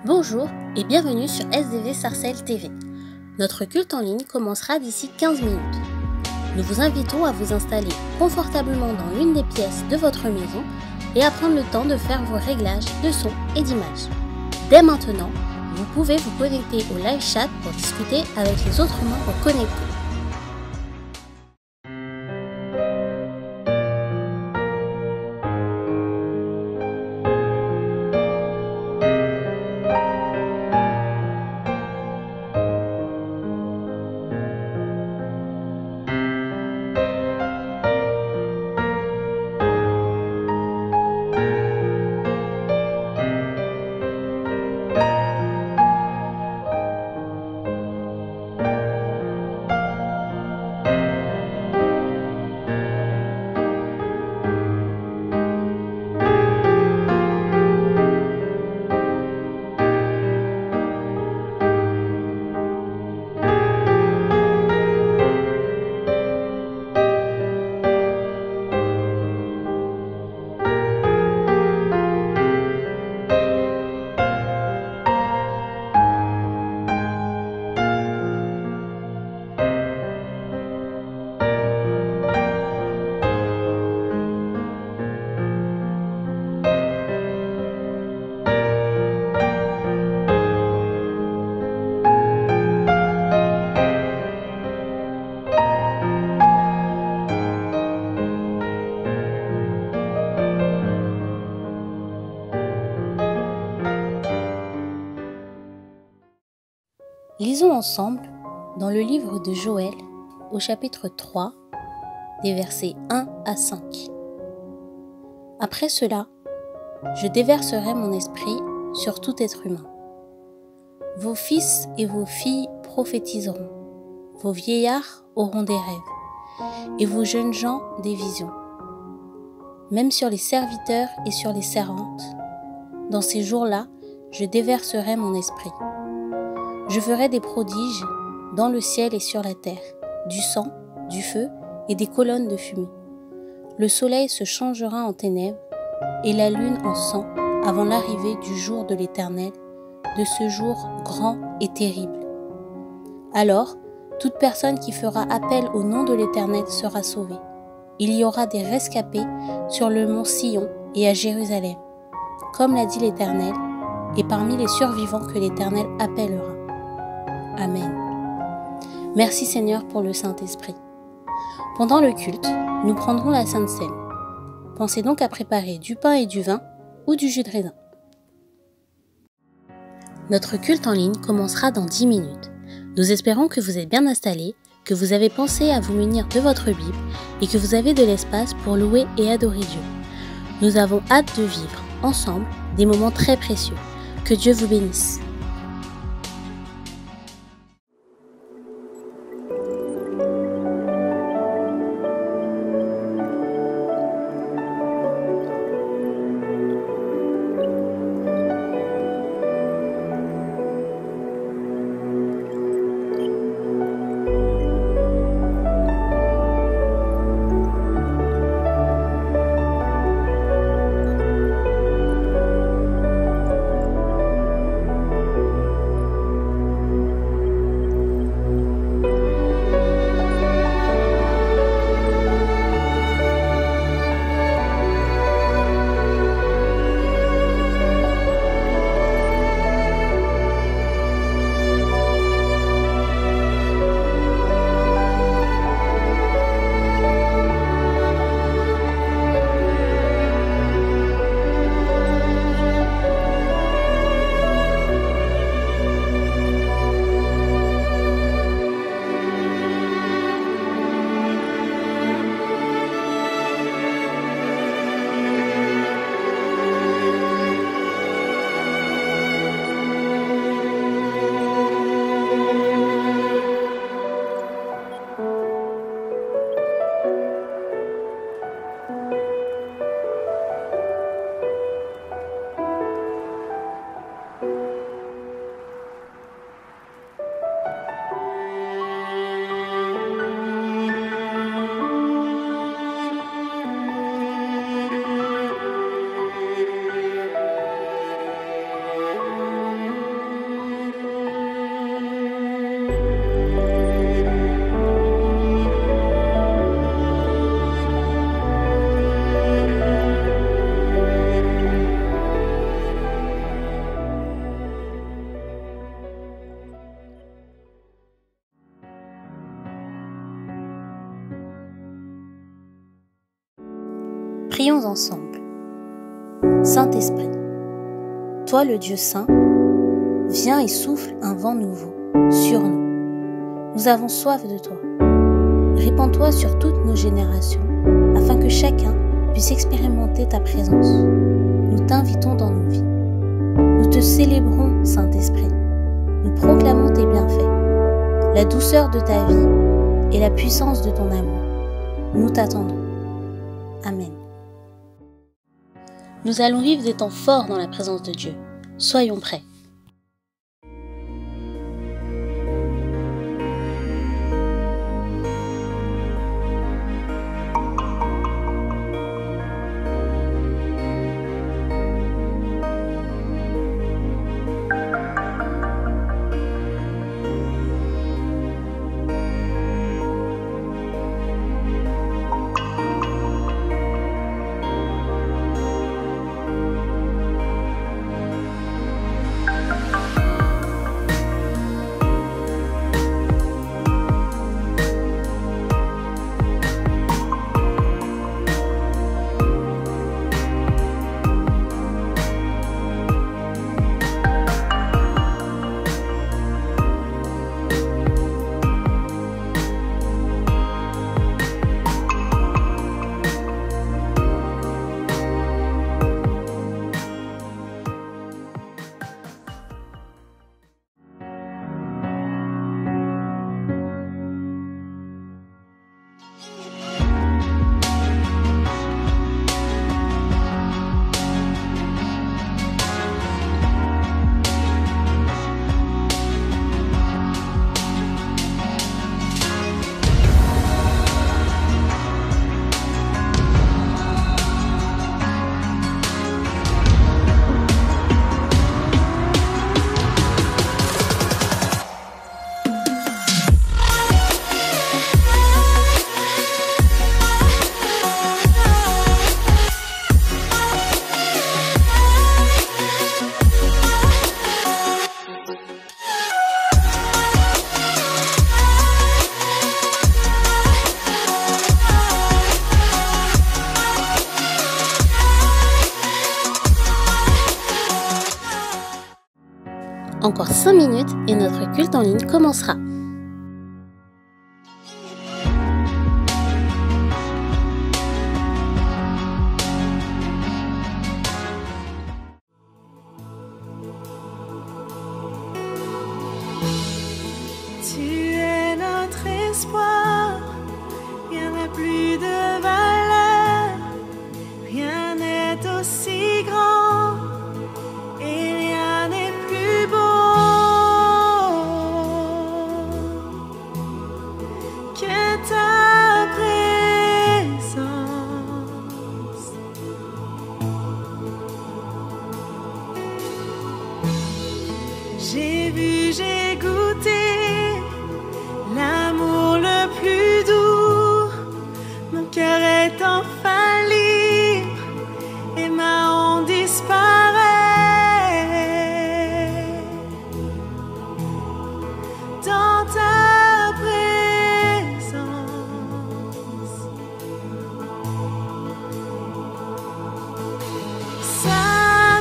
Bonjour et bienvenue sur SDV Sarcelles TV. Notre culte en ligne commencera d'ici 15 minutes. Nous vous invitons à vous installer confortablement dans l'une des pièces de votre maison et à prendre le temps de faire vos réglages de son et d'image. Dès maintenant, vous pouvez vous connecter au live chat pour discuter avec les autres membres connectés. Lisons ensemble dans le livre de Joël au chapitre 3, des versets 1 à 5. Après cela, je déverserai mon esprit sur tout être humain. Vos fils et vos filles prophétiseront, vos vieillards auront des rêves, et vos jeunes gens des visions. Même sur les serviteurs et sur les servantes, dans ces jours-là, je déverserai mon esprit. Je ferai des prodiges dans le ciel et sur la terre, du sang, du feu et des colonnes de fumée. Le soleil se changera en ténèbres et la lune en sang avant l'arrivée du jour de l'Éternel, de ce jour grand et terrible. Alors, toute personne qui fera appel au nom de l'Éternel sera sauvée. Il y aura des rescapés sur le mont Sion et à Jérusalem, comme l'a dit l'Éternel, et parmi les survivants que l'Éternel appellera. Amen. Merci Seigneur pour le Saint-Esprit. Pendant le culte, nous prendrons la Sainte Seine. Pensez donc à préparer du pain et du vin ou du jus de raisin. Notre culte en ligne commencera dans 10 minutes. Nous espérons que vous êtes bien installés, que vous avez pensé à vous munir de votre Bible et que vous avez de l'espace pour louer et adorer Dieu. Nous avons hâte de vivre ensemble des moments très précieux. Que Dieu vous bénisse. Prions ensemble. Saint-Esprit, toi le Dieu saint, viens et souffle un vent nouveau sur nous. Nous avons soif de toi. Répands-toi sur toutes nos générations, afin que chacun puisse expérimenter ta présence. Nous t'invitons dans nos vies. Nous te célébrons, Saint-Esprit. Nous proclamons tes bienfaits, la douceur de ta vie et la puissance de ton amour. Nous t'attendons. Amen. Nous allons vivre des temps forts dans la présence de Dieu. Soyons prêts. Encore 5 minutes et notre culte en ligne commencera. Tu es notre espoir, rien n'a plus de valeur, rien n'est aussi grand et rien n'est plus beau que ta présence. J'ai vu, j'ai goûté l'amour le plus doux, mon cœur est enfin libre et ma honte disparaît. Dans ta présence,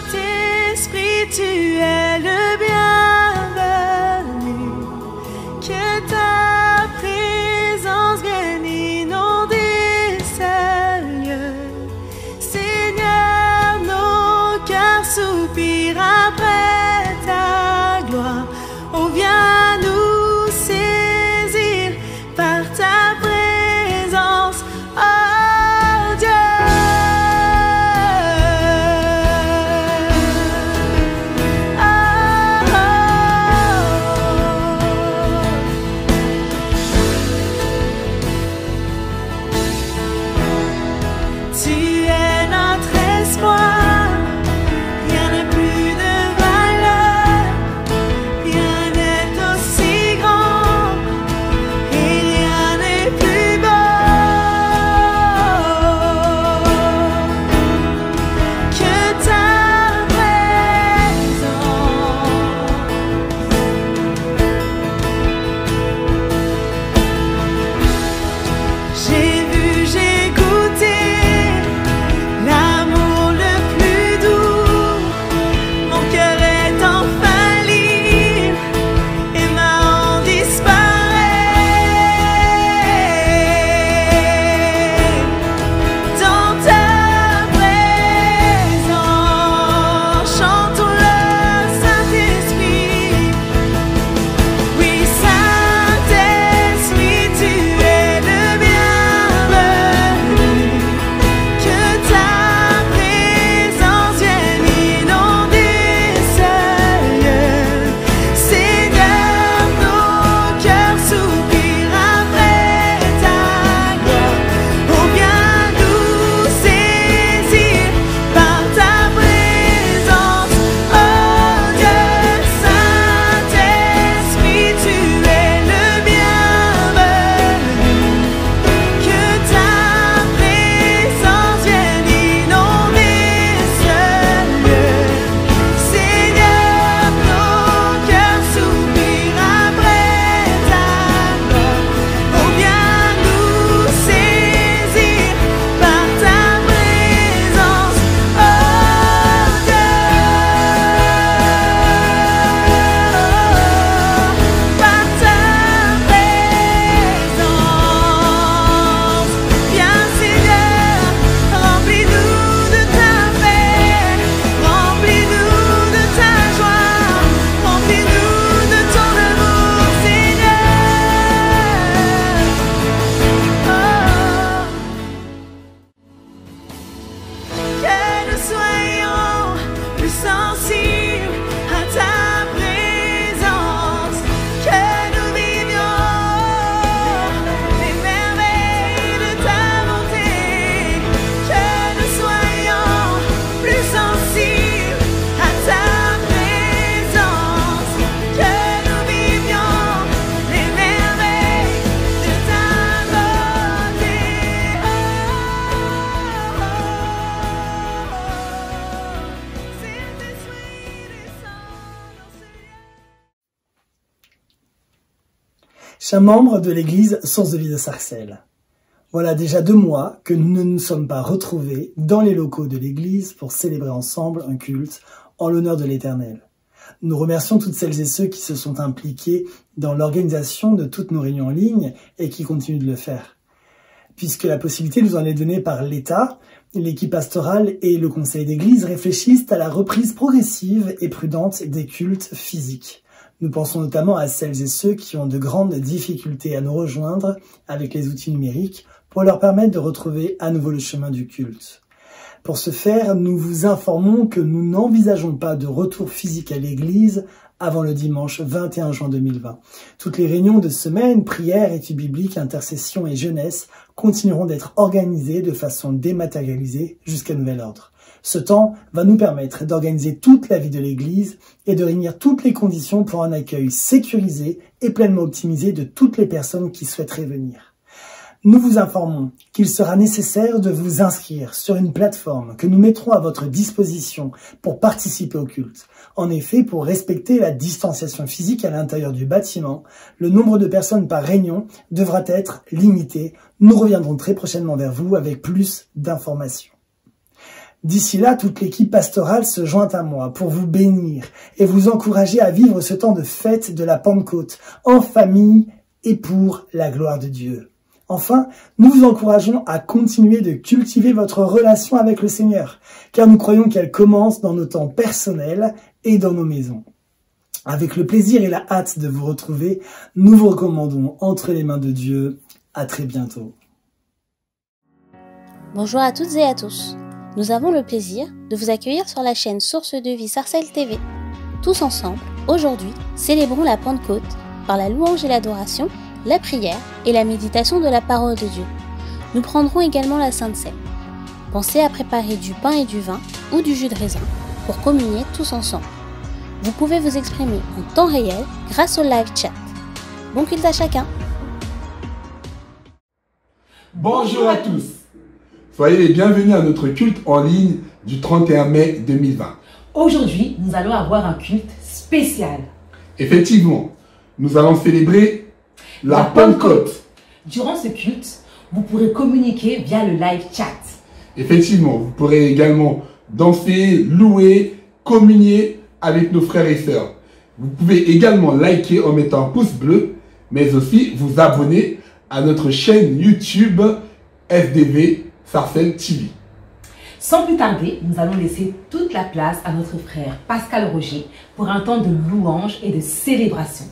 Saint-Esprit, tu es le bienvenu, que ta présence vienne inonder ce lieu. Seigneur, nos cœurs soupirent après ta gloire. Oh, viens nous saisir par ta présence, oh Dieu. Oh Chers membres de l'église Source de vie de Sarcelles, voilà déjà 2 mois que nous ne nous sommes pas retrouvés dans les locaux de l'église pour célébrer ensemble un culte en l'honneur de l'Éternel. Nous remercions toutes celles et ceux qui se sont impliqués dans l'organisation de toutes nos réunions en ligne et qui continuent de le faire. Puisque la possibilité nous en est donnée par l'État, l'équipe pastorale et le conseil d'église réfléchissent à la reprise progressive et prudente des cultes physiques. Nous pensons notamment à celles et ceux qui ont de grandes difficultés à nous rejoindre avec les outils numériques pour leur permettre de retrouver à nouveau le chemin du culte. Pour ce faire, nous vous informons que nous n'envisageons pas de retour physique à l'église avant le dimanche 21 juin 2020. Toutes les réunions de semaine, prières, études bibliques, intercessions et jeunesse continueront d'être organisées de façon dématérialisée jusqu'à nouvel ordre. Ce temps va nous permettre d'organiser toute la vie de l'Église et de réunir toutes les conditions pour un accueil sécurisé et pleinement optimisé de toutes les personnes qui souhaiteraient venir. Nous vous informons qu'il sera nécessaire de vous inscrire sur une plateforme que nous mettrons à votre disposition pour participer au culte. En effet, pour respecter la distanciation physique à l'intérieur du bâtiment, le nombre de personnes par réunion devra être limité. Nous reviendrons très prochainement vers vous avec plus d'informations. D'ici là, toute l'équipe pastorale se joint à moi pour vous bénir et vous encourager à vivre ce temps de fête de la Pentecôte en famille et pour la gloire de Dieu. Enfin, nous vous encourageons à continuer de cultiver votre relation avec le Seigneur, car nous croyons qu'elle commence dans nos temps personnels et dans nos maisons. Avec le plaisir et la hâte de vous retrouver, nous vous recommandons entre les mains de Dieu. À très bientôt. Bonjour à toutes et à tous. Nous avons le plaisir de vous accueillir sur la chaîne Source de vie Sarcelles TV. Tous ensemble, aujourd'hui, célébrons la Pentecôte par la louange et l'adoration, la prière et la méditation de la parole de Dieu. Nous prendrons également la Sainte Seine. Pensez à préparer du pain et du vin ou du jus de raisin pour communier tous ensemble. Vous pouvez vous exprimer en temps réel grâce au live chat. Bon culte à chacun. Bonjour à tous. Soyez les bienvenus à notre culte en ligne du 31 mai 2020. Aujourd'hui, nous allons avoir un culte spécial. Effectivement, nous allons célébrer la Pentecôte. Durant ce culte, vous pourrez communiquer via le live chat. Effectivement, vous pourrez également danser, louer, communier avec nos frères et sœurs. Vous pouvez également liker en mettant un pouce bleu, mais aussi vous abonner à notre chaîne YouTube SDV Sarcelles TV. Sans plus tarder, nous allons laisser toute la place à notre frère Pascal Roger pour un temps de louange et de célébration.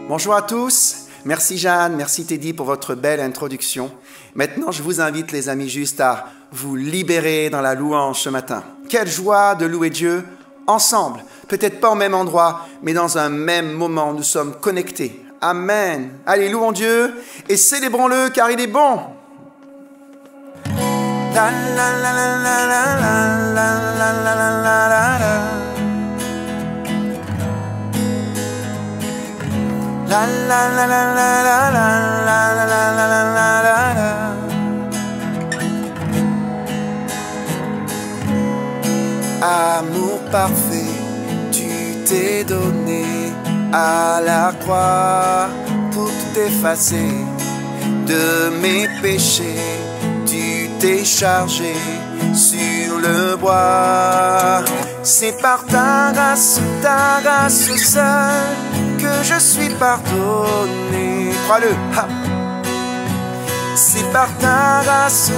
Bonjour à tous, merci Jeanne, merci Teddy pour votre belle introduction. Maintenant, je vous invite les amis juste à vous libérer dans la louange ce matin. Quelle joie de louer Dieu ensemble, peut-être pas au même endroit, mais dans un même moment, nous sommes connectés. Amen. Allez, louons Dieu et célébrons-le car il est bon. La la la la la la la la la la la la. La la la la la la la la la la la la. Amour parfait, tu t'es donné à la croix pour tout effacer de mes péchés. Tu t'es chargé sur le bois. C'est par ta grâce seule que je suis pardonné. Crois-le. C'est par ta grâce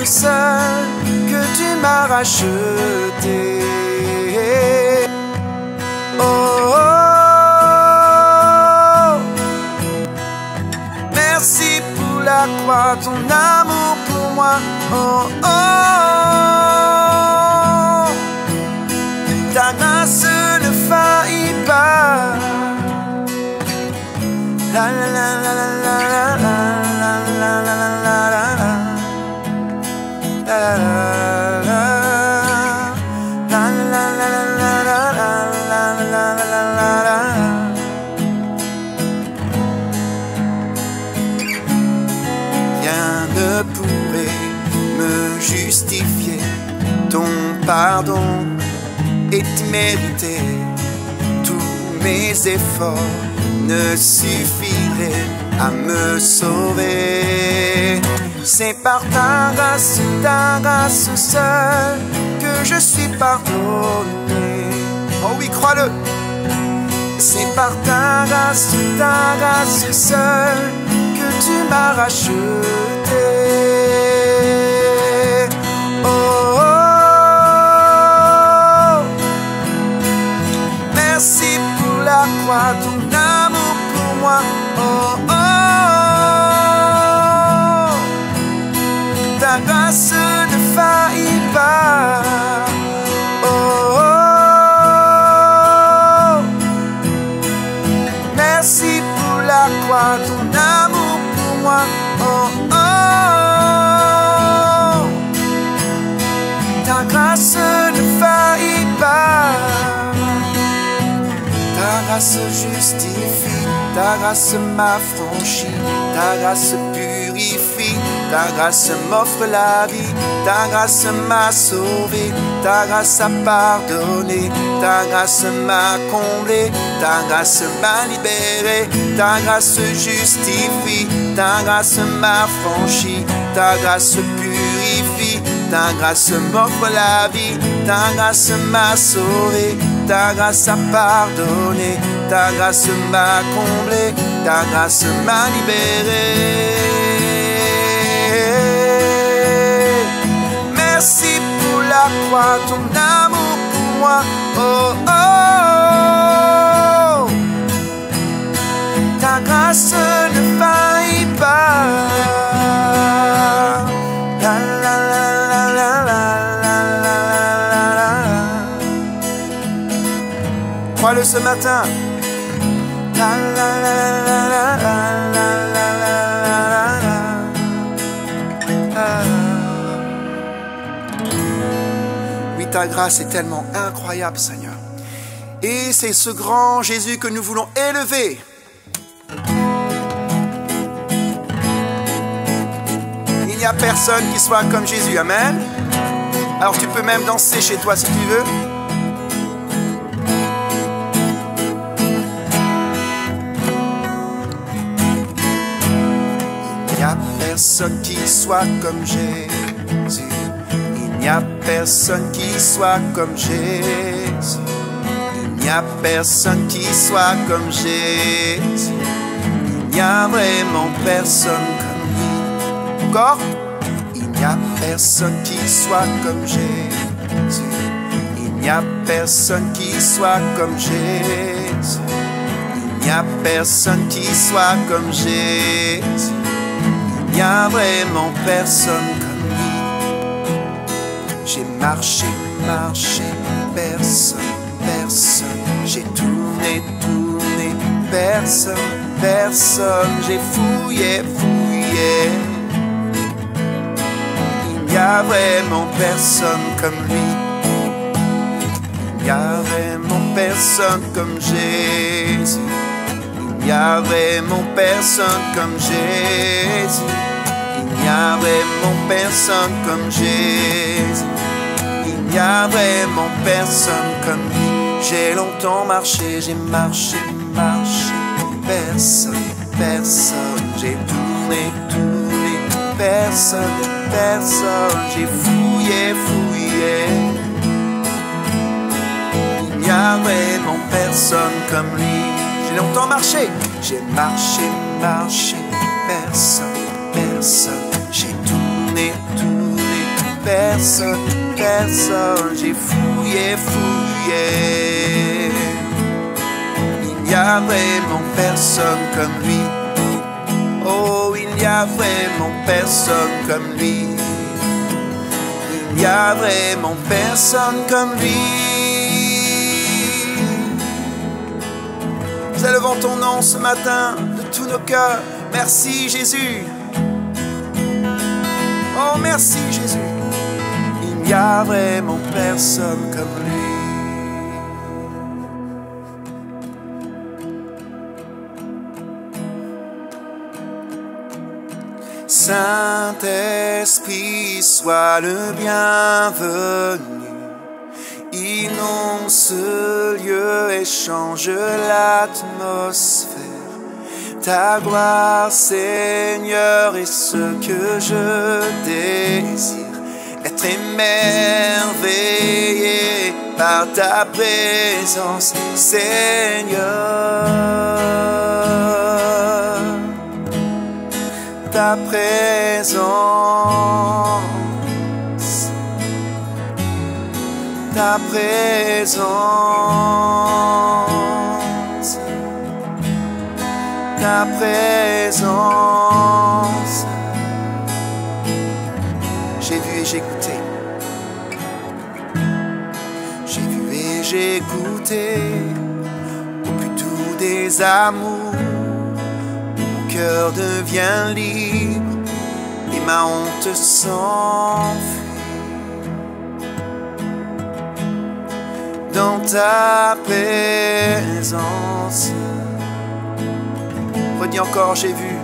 seule que tu m'as racheté. Oh, oh, oh. Merci pour la croix, ton amour pour moi. Oh, oh, oh. Ta grâce ne faillit pas. La la la la la la la la la la la la. Rien ne pourrait me justifier pardon est immérité. Tous mes efforts ne suffiraient à me sauver. C'est par ta grâce seule que je suis pardonné. Oh oui, crois-le. C'est par ta grâce seule que tu m'as racheté. Oh, oh, oh. Merci pour la croix, ton amour pour moi. Oh, oh, oh. Ta grâce ne faillit pas. Oh, oh. Merci pour la croix, ton amour pour moi. Oh, oh. Ta grâce ne faillit pas. Ta grâce justifie, ta grâce m'affranchit, ta grâce purifie, ta grâce m'offre la vie, ta grâce m'a sauvé, ta grâce a pardonné, ta grâce m'a comblé, ta grâce m'a libéré, ta grâce justifie, ta grâce m'affranchit, ta grâce purifie, ta grâce m'offre la vie, ta grâce m'a sauvé, ta grâce a pardonné, ta grâce m'a comblé, ta grâce m'a libéré. Merci pour la croix, ton amour pour moi. Oh, oh, oh. Ta grâce ne faillit pas. La, la, la, la, la, la, la, la. Crois-le ce matin. La, la, la, la, la, la, la, la, la. Oui, ta grâce est tellement incroyable, Seigneur. Et c'est ce grand Jésus que nous voulons élever. Il n'y a personne qui soit comme Jésus, amen. Alors tu peux même danser chez toi si tu veux. Il n'y a personne qui soit comme Jésus. Il n'y a personne qui soit comme Jésus. Il n'y a personne qui soit comme Jésus. Il n'y a vraiment personne comme lui. Encore. Il n'y a personne qui soit comme Jésus. Il n'y a personne qui soit comme Jésus. Il n'y a personne qui soit comme Jésus. Il n'y a vraiment personne comme lui. J'ai marché, marché, personne, personne. J'ai tourné, tourné, personne, personne. J'ai fouillé, fouillé. Il n'y a vraiment personne comme lui. Il n'y a vraiment personne comme Jésus. Il n'y a vraiment personne comme Jésus. Il n'y a vraiment personne comme Jésus. Il n'y a vraiment personne comme lui. J'ai longtemps marché, j'ai marché, marché. Personne, personne. J'ai tourné, tourné. Personne, personne. J'ai fouillé, fouillé. Il n'y a vraiment personne comme lui. J'ai longtemps marché, j'ai marché, marché. Personne, personne. J'ai tourné, tourné. Personne, personne. J'ai fouillé, fouillé. Il n'y a vraiment personne comme lui. Oh, il n'y a vraiment personne comme lui. Il n'y a vraiment personne comme lui. Nous élevons ton nom ce matin de tous nos cœurs. Merci Jésus. Oh, merci Jésus. Il n'y a vraiment personne comme lui. Saint-Esprit, sois le bienvenu. inonde ce lieu et change l'atmosphère. Ta gloire, Seigneur, est ce que je désire. Être émerveillé par ta présence, Seigneur. Ta présence, ta présence, ta présence. J'ai vu et j'ai goûté. J'ai vu et j'ai goûté au plus doux des amours. Mon cœur devient libre et ma honte s'enfuit. Dans ta présence, redis encore, j'ai vu.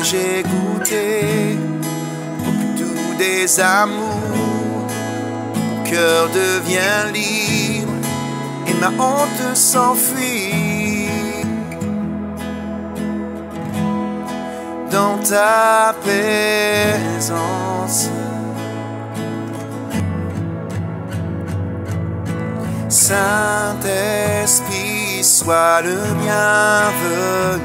J'ai goûté au plus doux des amours. Mon cœur devient libre et ma honte s'enfuit. Dans ta présence, Saint-Esprit, sois le bienvenu.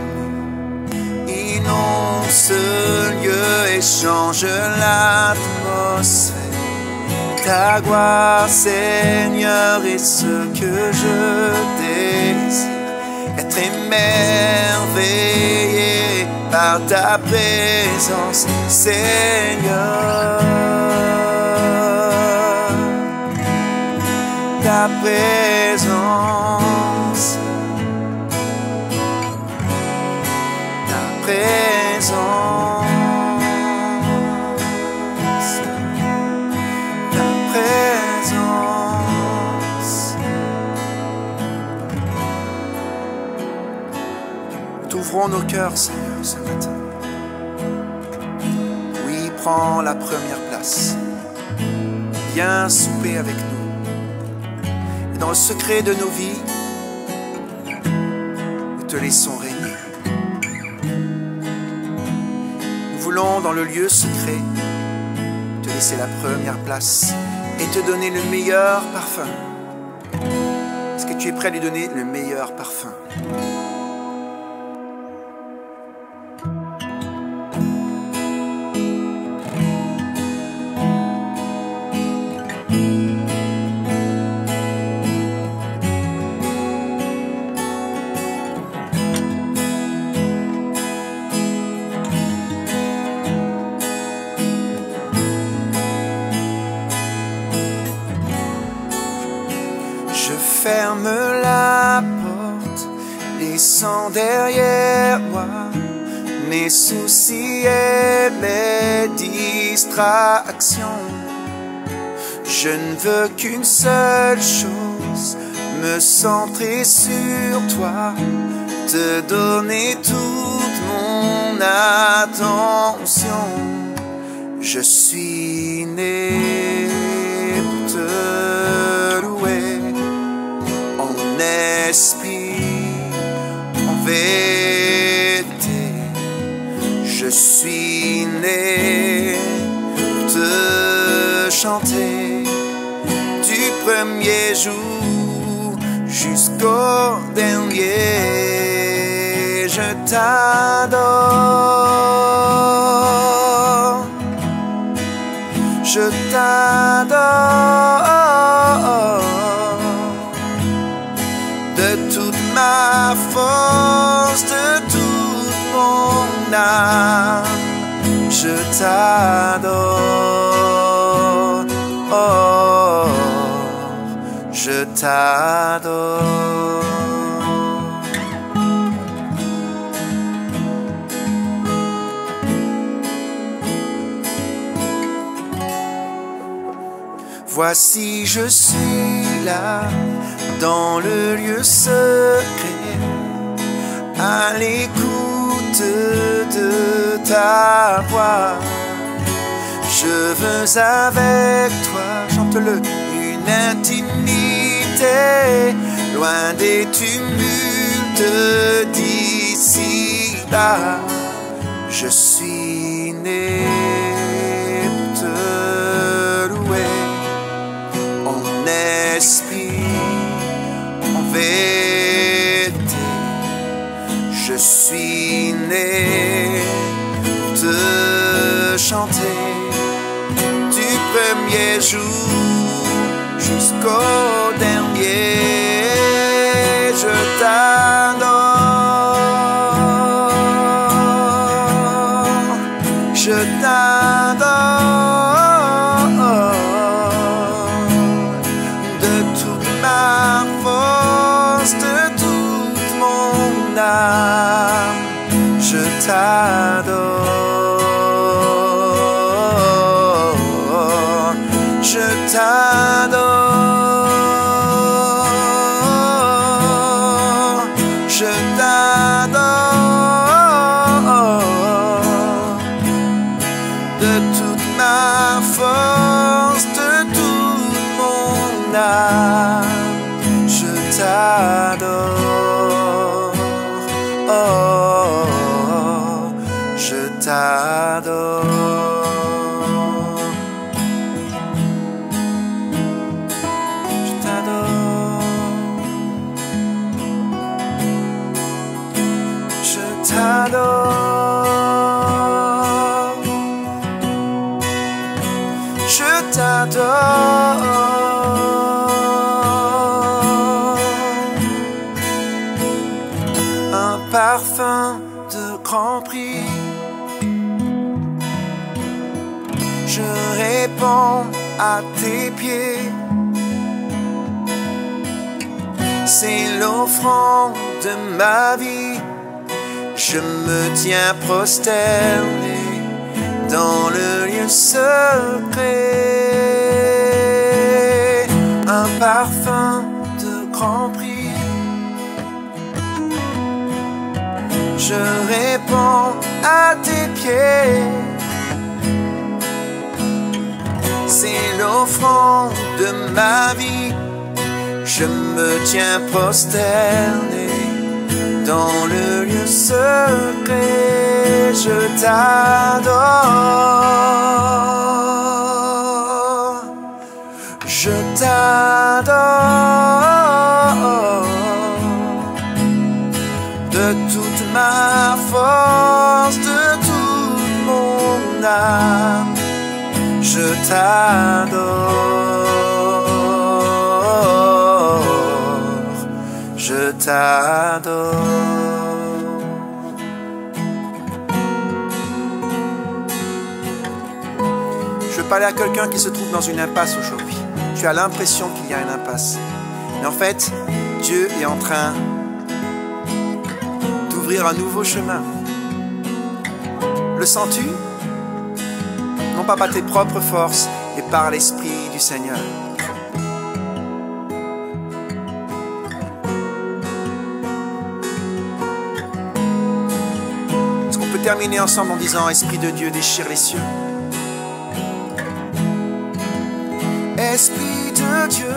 Inonde ce lieu et change l'atmosphère. Ta gloire, Seigneur, est ce que je désire. Être émerveillé par ta présence, Seigneur. Ta présence, ta présence, ta présence. Nous t'ouvrons nos cœurs, Seigneur, ce matin. Oui, prends la première place. Viens souper avec nous. Dans le secret de nos vies, nous te laissons régner. Nous voulons, dans le lieu secret, te laisser la première place et te donner le meilleur parfum. Est-ce que tu es prêt à lui donner le meilleur parfum? Ferme la porte, laissant derrière moi mes soucis et mes distractions. Je ne veux qu'une seule chose, me centrer sur toi, te donner toute mon attention. Je suis né pour te louer. Esprit, en vérité, je suis né pour te chanter du premier jour jusqu'au dernier. Je t'adore, je t'adore. De toute ma force, de toute mon âme, je t'adore, oh, je t'adore. Voici, je suis là, dans le lieu secret, à l'écoute de ta voix. Je veux avec toi, chante-le, une intimité, loin des tumultes d'ici là. Je suis né pour te louer, en esprit, en vérité. Je suis né pour te chanter, du premier jour jusqu'au dernier. Je t'adore, je t'adore, de toute ma force, de toute mon âme. Je t'adore, je t'adore, je t'adore, de toute ma force, de toute mon âme. Je t'adore, oh, je t'adore. Je t'adore, je t'adore, je t'adore. Un parfum de grand prix, je réponds à tes pieds. C'est l'offrande de ma vie. Je me tiens prosterné dans le lieu secret. Un parfum de grand prix, je réponds à tes pieds. C'est l'offrande de ma vie. Je me tiens prosterné dans le lieu secret. Je t'adore, je t'adore, de toute ma force, de toute mon âme. Je t'adore, je t'adore. Je veux parler à quelqu'un qui se trouve dans une impasse aujourd'hui. Tu as l'impression qu'il y a une impasse. Mais en fait, Dieu est en train d'ouvrir un nouveau chemin. Le sens-tu? Non pas par tes propres forces, mais par l'Esprit du Seigneur. Est-ce qu'on peut terminer ensemble en disant « Esprit de Dieu, déchire les cieux ». Esprit de Dieu,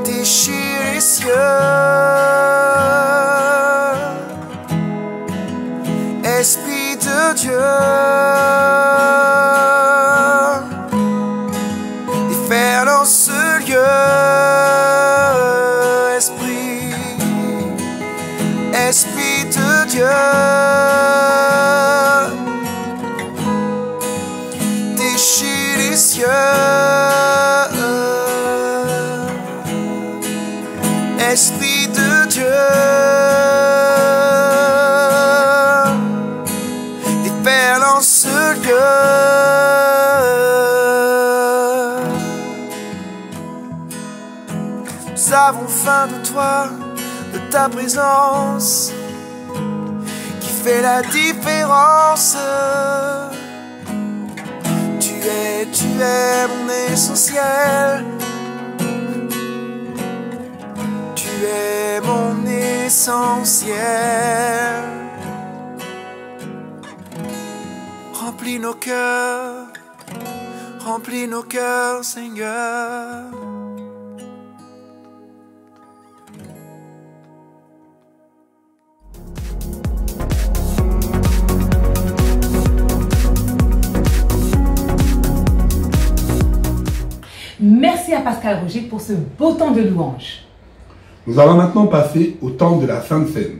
déchire les cieux. Esprit de Dieu, déferle dans ce lieu. Esprit de Dieu, déchire les cieux. Esprit de Dieu, déferle dans ce lieu. Nous avons faim de toi, de ta présence, qui fait la différence. Tu es mon essentiel. Tu es mon essentiel. Remplis nos cœurs, Seigneur. Merci à Pascal Roger pour ce beau temps de louange. Nous allons maintenant passer au temps de la Sainte Seine.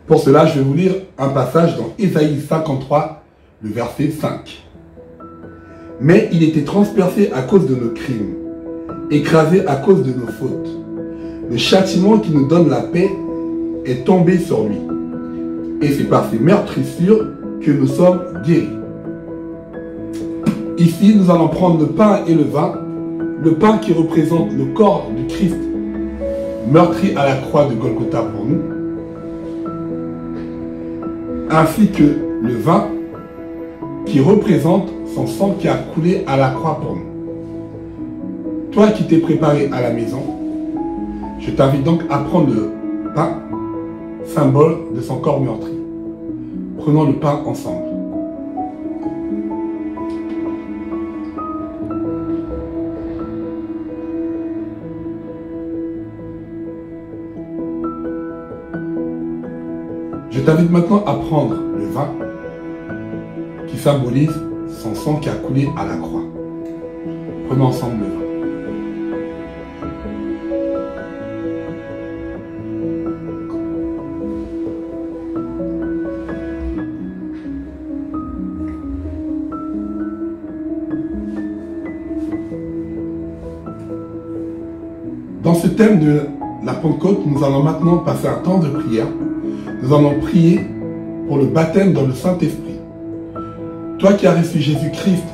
Pour cela, je vais vous lire un passage dans Ésaïe 53, le verset 5. Mais il était transpercé à cause de nos crimes, écrasé à cause de nos fautes. Le châtiment qui nous donne la paix est tombé sur lui. Et c'est par ses meurtrissures que nous sommes guéris. Ici, nous allons prendre le pain et le vin, le pain qui représente le corps du Christ, meurtri à la croix de Golgotha pour nous, ainsi que le vin qui représente son sang qui a coulé à la croix pour nous. Toi qui t'es préparé à la maison, je t'invite donc à prendre le pain, symbole de son corps meurtri. Prenons le pain ensemble. Je t'invite maintenant à prendre le vin qui symbolise son sang qui a coulé à la croix. Prenons ensemble le vin. Dans ce thème de la Pentecôte, nous allons maintenant passer un temps de prière. Nous allons prier pour le baptême dans le Saint-Esprit. Toi qui as reçu Jésus-Christ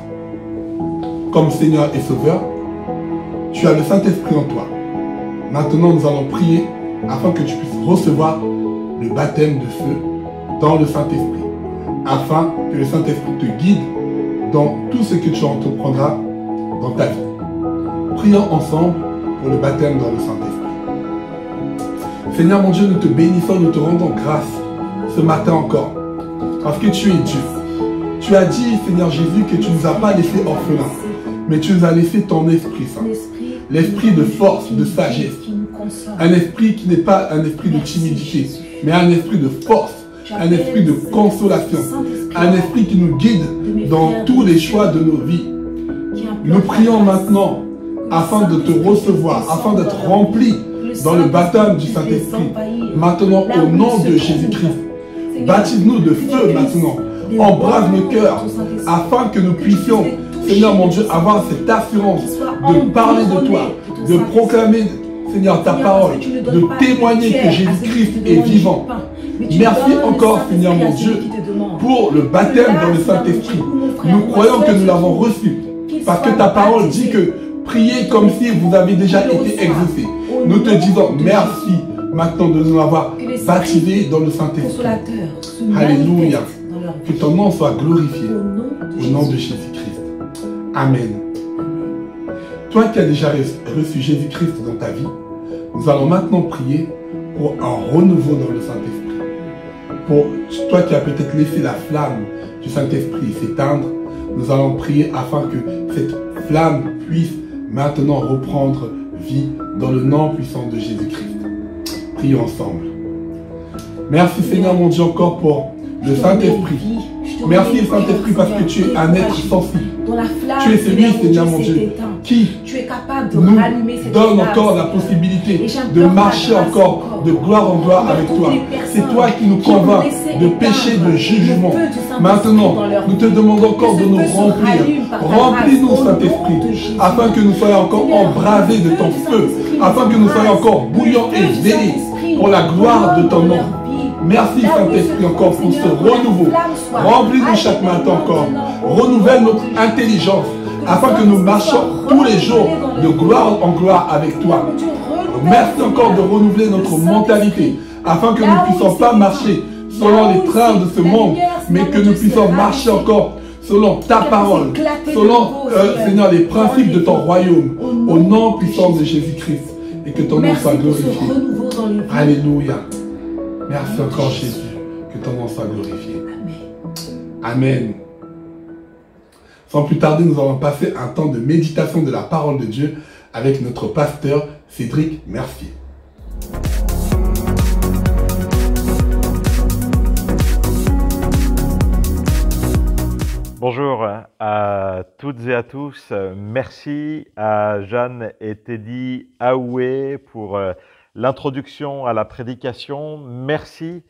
comme Seigneur et Sauveur, tu as le Saint-Esprit en toi. Maintenant, nous allons prier afin que tu puisses recevoir le baptême de feu dans le Saint-Esprit, afin que le Saint-Esprit te guide dans tout ce que tu entreprendras dans ta vie. Prions ensemble pour le baptême dans le Saint-Esprit. Seigneur mon Dieu, nous te bénissons, nous te rendons grâce ce matin encore, parce que tu es Dieu. Tu as dit, Seigneur Jésus, que tu ne nous as pas laissés orphelins, mais tu nous as laissé ton Esprit Saint. L'esprit de force, de sagesse. Un esprit qui n'est pas un esprit de timidité, mais un esprit de force, un esprit de consolation, un esprit qui nous guide dans tous les choix de nos vies. Nous prions maintenant afin de te recevoir, afin d'être remplis dans le baptême du Saint-Esprit, maintenant au nom de Jésus-Christ. Baptise-nous de feu maintenant, embrase nos cœurs, afin que nous puissions, Seigneur mon Dieu, avoir cette assurance de parler de toi, de proclamer, Seigneur, ta parole, de témoigner que Jésus-Christ est vivant. Merci encore, Seigneur mon Dieu, pour le baptême dans le Saint-Esprit. Nous croyons que nous l'avons reçu, parce que ta parole dit que priez comme si vous avez déjà été exaucé. Nous te disons merci maintenant de nous avoir baptisés dans le Saint-Esprit. Alléluia. Que ton nom soit glorifié au nom de Jésus-Christ. Amen. Toi qui as déjà reçu Jésus-Christ dans ta vie, nous allons maintenant prier pour un renouveau dans le Saint-Esprit. Pour toi qui as peut-être laissé la flamme du Saint-Esprit s'éteindre, nous allons prier afin que cette flamme puisse maintenant reprendre vie dans le nom puissant de Jésus-Christ. Prions ensemble. Merci Seigneur mon Dieu encore pour le Saint-Esprit. Merci Saint-Esprit parce que tu es un être sensible. Tu es celui, Seigneur mon Dieu, qui nous donne encore la possibilité de marcher encore de gloire en gloire avec toi. C'est toi qui nous convaincs de péché, de jugement. Maintenant, nous te demandons encore de nous remplir. Remplis-nous, Saint-Esprit, afin que nous soyons encore embrasés de ton feu, afin que nous soyons encore bouillants et zélés pour la gloire de ton nom. Merci Saint-Esprit encore pour ce renouveau. Remplis-nous chaque matin encore. Renouvelle notre intelligence afin que nous marchions tous les jours de gloire en gloire avec toi. Merci encore de renouveler notre mentalité afin que nous ne puissions pas marcher selon les trains de ce monde, mais que nous puissions marcher encore selon ta parole, selon, Seigneur, les principes de ton royaume, au nom puissant de Jésus-Christ, et que ton nom soit glorifié. Alléluia. Merci encore Jésus, que ton nom soit glorifié. Amen. Sans plus tarder, nous allons passer un temps de méditation de la parole de Dieu avec notre pasteur Cédric Mercier. Bonjour à toutes et à tous. Merci à Jeanne et Teddy Aoué pour l'introduction à la prédication. Merci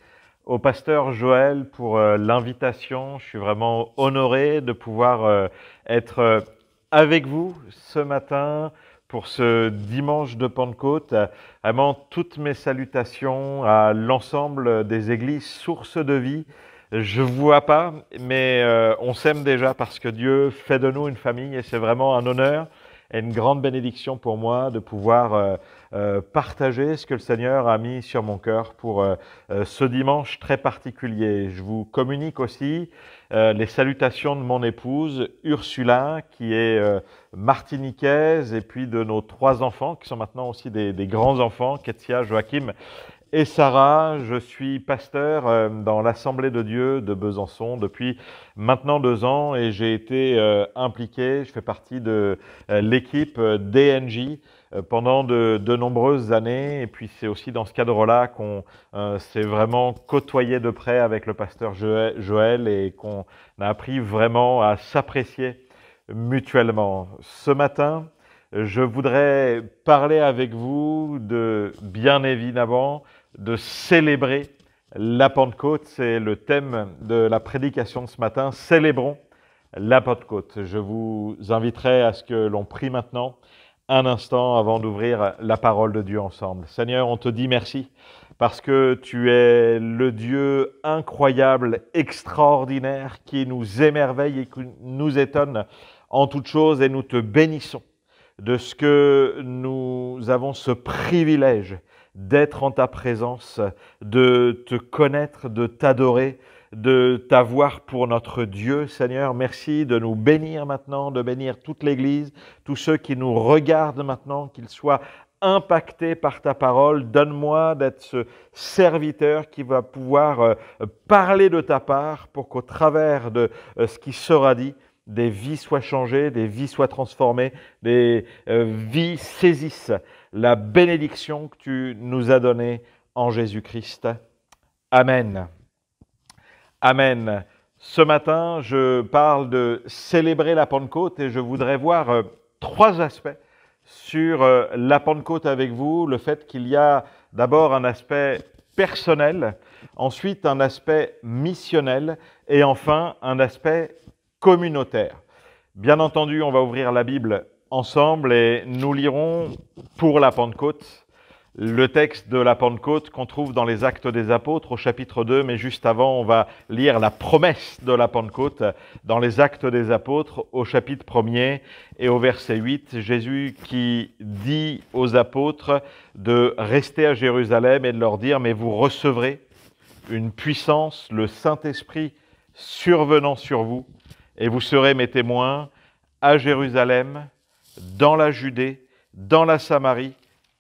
au pasteur Joël pour l'invitation. Je suis vraiment honoré de pouvoir être avec vous ce matin pour ce dimanche de Pentecôte. Vraiment toutes mes salutations à l'ensemble des églises Source de Vie. Je ne vous vois pas, mais on s'aime déjà parce que Dieu fait de nous une famille et c'est vraiment un honneur et une grande bénédiction pour moi de pouvoir partager ce que le Seigneur a mis sur mon cœur pour ce dimanche très particulier. Je vous communique aussi les salutations de mon épouse Ursula qui est martiniquaise et puis de nos 3 enfants qui sont maintenant aussi des grands enfants, Ketsia, Joachim et Sarah. Je suis pasteur dans l'Assemblée de Dieu de Besançon depuis maintenant 2 ans et j'ai été impliqué, je fais partie de l'équipe DNJ pendant de nombreuses années et puis c'est aussi dans ce cadre-là qu'on s'est vraiment côtoyé de près avec le pasteur Joël et qu'on a appris vraiment à s'apprécier mutuellement. Ce matin, je voudrais parler avec vous de, bien évidemment, de célébrer la Pentecôte. C'est le thème de la prédication de ce matin. Célébrons la Pentecôte. Je vous inviterai à ce que l'on prie maintenant un instant avant d'ouvrir la parole de Dieu ensemble. Seigneur, on te dit merci parce que tu es le Dieu incroyable, extraordinaire, qui nous émerveille et qui nous étonne en toutes choses et nous te bénissons de ce que nous avons ce privilège d'être en ta présence, de te connaître, de t'adorer, de t'avoir pour notre Dieu. Seigneur, merci de nous bénir maintenant, de bénir toute l'Église, tous ceux qui nous regardent maintenant, qu'ils soient impactés par ta parole. Donne-moi d'être ce serviteur qui va pouvoir parler de ta part pour qu'au travers de ce qui sera dit, des vies soient changées, des vies soient transformées, des vies saisissent la bénédiction que tu nous as donnée en Jésus-Christ. Amen. Amen. Ce matin, je parle de célébrer la Pentecôte et je voudrais voir 3 aspects sur la Pentecôte avec vous. Le fait qu'il y a d'abord un aspect personnel, ensuite un aspect missionnel et enfin un aspect communautaire. Bien entendu, on va ouvrir la Bible ensemble et nous lirons pour la Pentecôte le texte de la Pentecôte qu'on trouve dans les Actes des Apôtres au chapitre 2, mais juste avant, on va lire la promesse de la Pentecôte dans les Actes des Apôtres au chapitre 1er et au verset 8, Jésus qui dit aux apôtres de rester à Jérusalem et de leur dire « Mais vous recevrez une puissance, le Saint-Esprit survenant sur vous, et vous serez mes témoins à Jérusalem, dans la Judée, dans la Samarie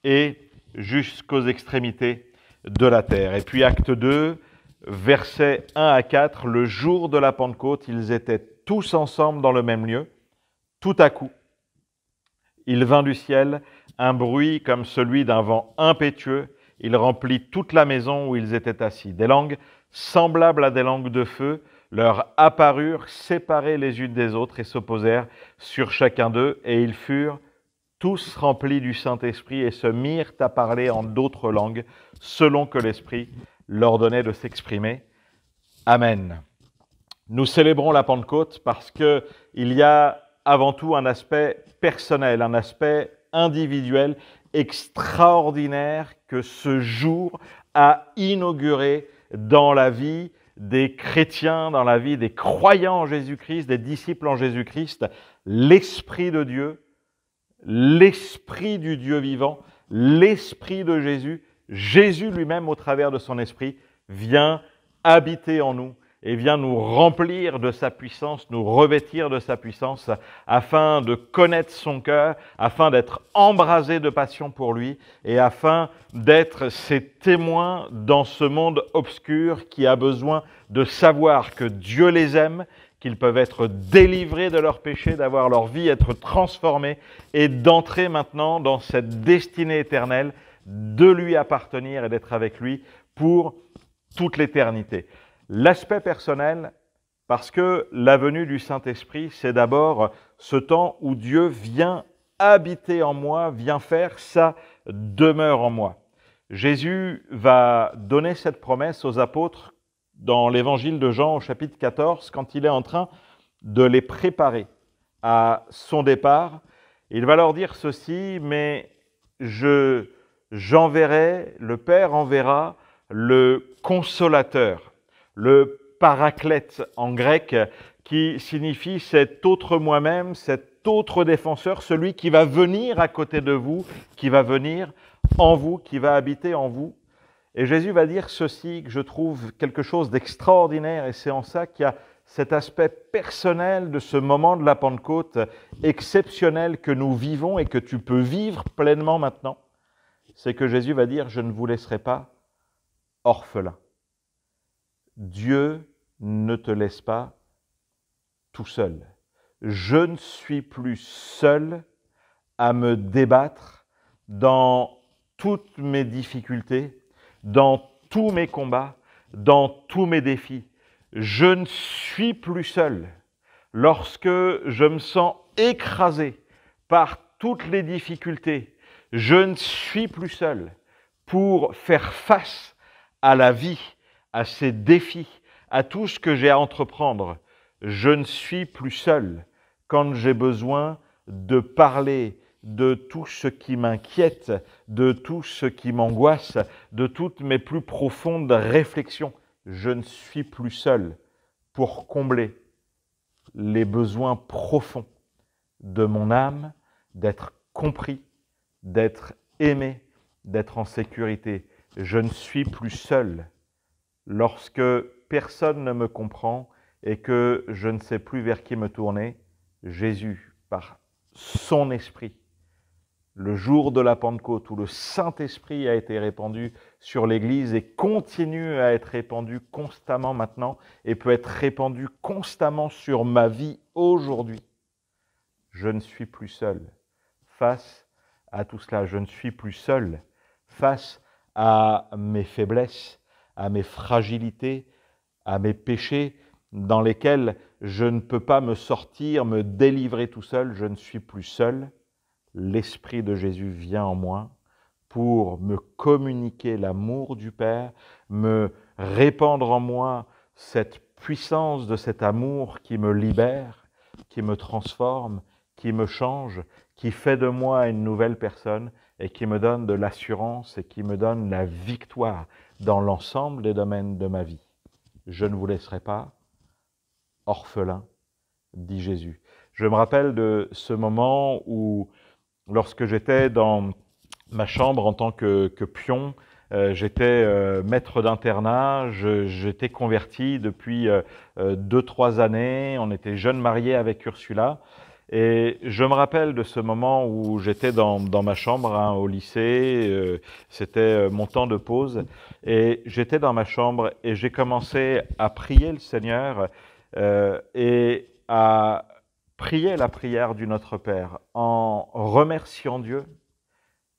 et jusqu'aux extrémités de la terre. » Et puis acte 2, versets 1 à 4, le jour de la Pentecôte, ils étaient tous ensemble dans le même lieu. Tout à coup, il vint du ciel un bruit comme celui d'un vent impétueux. Il remplit toute la maison où ils étaient assis. Des langues semblables à des langues de feu leur apparurent séparées les unes des autres et se posèrent sur chacun d'eux, et ils furent tous remplis du Saint-Esprit et se mirent à parler en d'autres langues, selon que l'Esprit leur donnait de s'exprimer. Amen. Nous célébrons la Pentecôte parce qu'il y a avant tout un aspect personnel, un aspect individuel extraordinaire que ce jour a inauguré dans la vie des chrétiens, dans la vie des croyants en Jésus-Christ, des disciples en Jésus-Christ, l'Esprit de Dieu, l'Esprit du Dieu vivant, l'Esprit de Jésus, Jésus lui-même au travers de son Esprit, vient habiter en nous et vient nous remplir de sa puissance, nous revêtir de sa puissance, afin de connaître son cœur, afin d'être embrasé de passion pour lui et afin d'être ses témoins dans ce monde obscur qui a besoin de savoir que Dieu les aime, qu'ils peuvent être délivrés de leurs péchés, d'avoir leur vie être transformée et d'entrer maintenant dans cette destinée éternelle, de lui appartenir et d'être avec lui pour toute l'éternité. L'aspect personnel, parce que la venue du Saint-Esprit, c'est d'abord ce temps où Dieu vient habiter en moi, vient faire sa demeure en moi. Jésus va donner cette promesse aux apôtres dans l'évangile de Jean au chapitre 14, quand il est en train de les préparer à son départ. Il va leur dire ceci, mais j'enverrai, le Père enverra le consolateur, le paraclète en grec, qui signifie cet autre moi-même, cet autre défenseur, celui qui va venir à côté de vous, qui va venir en vous, qui va habiter en vous. Et Jésus va dire ceci, que je trouve quelque chose d'extraordinaire, et c'est en ça qu'il y a cet aspect personnel de ce moment de la Pentecôte exceptionnel que nous vivons et que tu peux vivre pleinement maintenant. C'est que Jésus va dire, je ne vous laisserai pas orphelin. Dieu ne te laisse pas tout seul. Je ne suis plus seul à me débattre dans toutes mes difficultés, dans tous mes combats, dans tous mes défis. Je ne suis plus seul lorsque je me sens écrasé par toutes les difficultés. Je ne suis plus seul pour faire face à la vie, à ces défis, à tout ce que j'ai à entreprendre. Je ne suis plus seul quand j'ai besoin de parler de tout ce qui m'inquiète, de tout ce qui m'angoisse, de toutes mes plus profondes réflexions. Je ne suis plus seul pour combler les besoins profonds de mon âme, d'être compris, d'être aimé, d'être en sécurité. Je ne suis plus seul lorsque personne ne me comprend et que je ne sais plus vers qui me tourner. Jésus, par son esprit, le jour de la Pentecôte où le Saint-Esprit a été répandu sur l'Église et continue à être répandu constamment maintenant et peut être répandu constamment sur ma vie aujourd'hui. Je ne suis plus seul face à tout cela. Je ne suis plus seul face à mes faiblesses, à mes fragilités, à mes péchés dans lesquels je ne peux pas me sortir, me délivrer tout seul. Je ne suis plus seul. L'Esprit de Jésus vient en moi pour me communiquer l'amour du Père, me répandre en moi cette puissance de cet amour qui me libère, qui me transforme, qui me change, qui fait de moi une nouvelle personne et qui me donne de l'assurance et qui me donne la victoire dans l'ensemble des domaines de ma vie. Je ne vous laisserai pas orphelin, dit Jésus. Je me rappelle de ce moment où, lorsque j'étais dans ma chambre en tant que pion, j'étais maître d'internat, j'étais converti depuis 2-3 années, on était jeunes mariés avec Ursula, et je me rappelle de ce moment où j'étais dans ma chambre au lycée, c'était mon temps de pause, et j'étais dans ma chambre et j'ai commencé à prier le Seigneur et à prier la prière du Notre Père en remerciant Dieu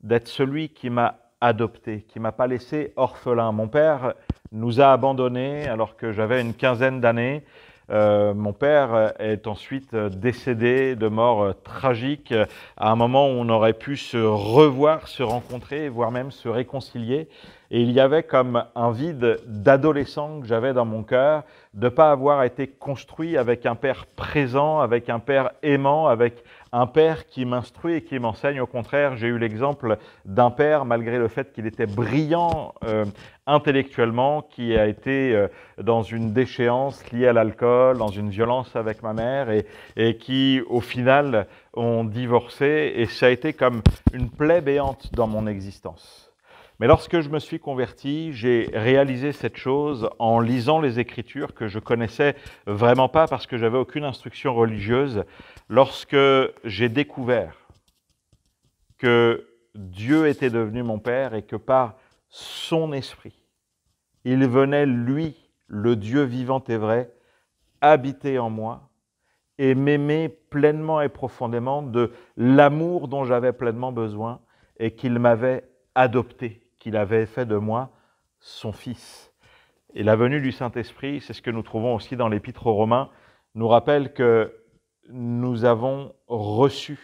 d'être celui qui m'a adopté, qui ne m'a pas laissé orphelin. Mon père nous a abandonnés alors que j'avais une quinzaine d'années. Mon père est ensuite décédé de mort tragique à un moment où on aurait pu se revoir, se rencontrer, voire même se réconcilier. Et il y avait comme un vide d'adolescent que j'avais dans mon cœur, de ne pas avoir été construit avec un père présent, avec un père aimant, avec un père qui m'instruit et qui m'enseigne. Au contraire, j'ai eu l'exemple d'un père, malgré le fait qu'il était brillant intellectuellement, qui a été dans une déchéance liée à l'alcool, dans une violence avec ma mère et qui, au final, ont divorcé. Et ça a été comme une plaie béante dans mon existence. Mais lorsque je me suis converti, j'ai réalisé cette chose en lisant les Écritures que je connaissais vraiment pas parce que j'avais aucune instruction religieuse. Lorsque j'ai découvert que Dieu était devenu mon Père et que par son esprit, il venait, lui, le Dieu vivant et vrai, habiter en moi et m'aimer pleinement et profondément de l'amour dont j'avais pleinement besoin et qu'il m'avait adopté, qu'il avait fait de moi son fils. Et la venue du Saint-Esprit, c'est ce que nous trouvons aussi dans l'Épître aux Romains, nous rappelle que nous avons reçu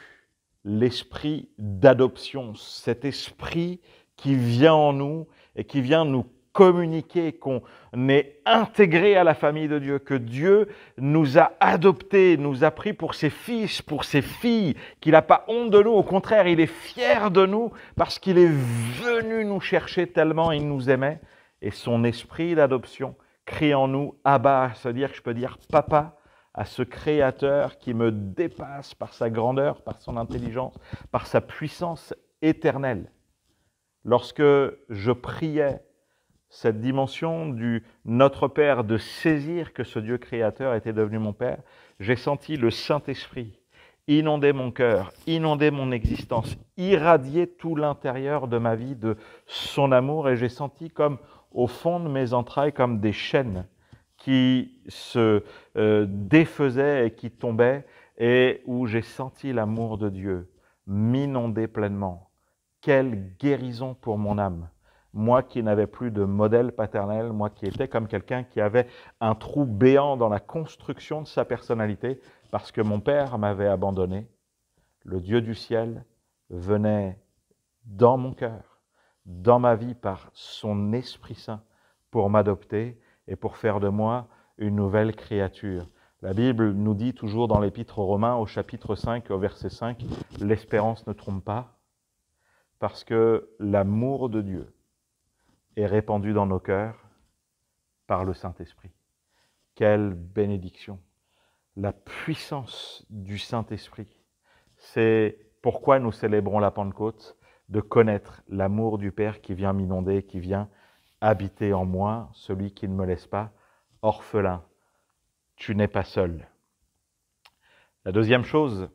l'esprit d'adoption, cet esprit qui vient en nous et qui vient nous communiquer, qu'on est intégré à la famille de Dieu, que Dieu nous a adoptés, nous a pris pour ses fils, pour ses filles, qu'il n'a pas honte de nous, au contraire, il est fier de nous parce qu'il est venu nous chercher tellement il nous aimait. Et son esprit d'adoption crie en nous « Abba », c'est-à-dire que je peux dire « Papa » à ce Créateur qui me dépasse par sa grandeur, par son intelligence, par sa puissance éternelle. Lorsque je priais cette dimension du Notre Père, de saisir que ce Dieu créateur était devenu mon Père, j'ai senti le Saint-Esprit inonder mon cœur, inonder mon existence, irradier tout l'intérieur de ma vie de son amour, et j'ai senti comme au fond de mes entrailles comme des chaînes qui se défaisaient et qui tombaient, et où j'ai senti l'amour de Dieu m'inonder pleinement. Quelle guérison pour mon âme! Moi qui n'avais plus de modèle paternel, moi qui étais comme quelqu'un qui avait un trou béant dans la construction de sa personnalité parce que mon père m'avait abandonné, le Dieu du ciel venait dans mon cœur, dans ma vie par son Esprit Saint pour m'adopter et pour faire de moi une nouvelle créature. La Bible nous dit toujours dans l'Épître aux Romains, au chapitre 5, au verset 5, « L'espérance ne trompe pas, parce que l'amour de Dieu est répandu dans nos cœurs par le Saint-Esprit. » Quelle bénédiction! La puissance du Saint-Esprit, c'est pourquoi nous célébrons la Pentecôte, de connaître l'amour du Père qui vient m'inonder, qui vient habiter en moi, celui qui ne me laisse pas orphelin. Tu n'es pas seul. La deuxième chose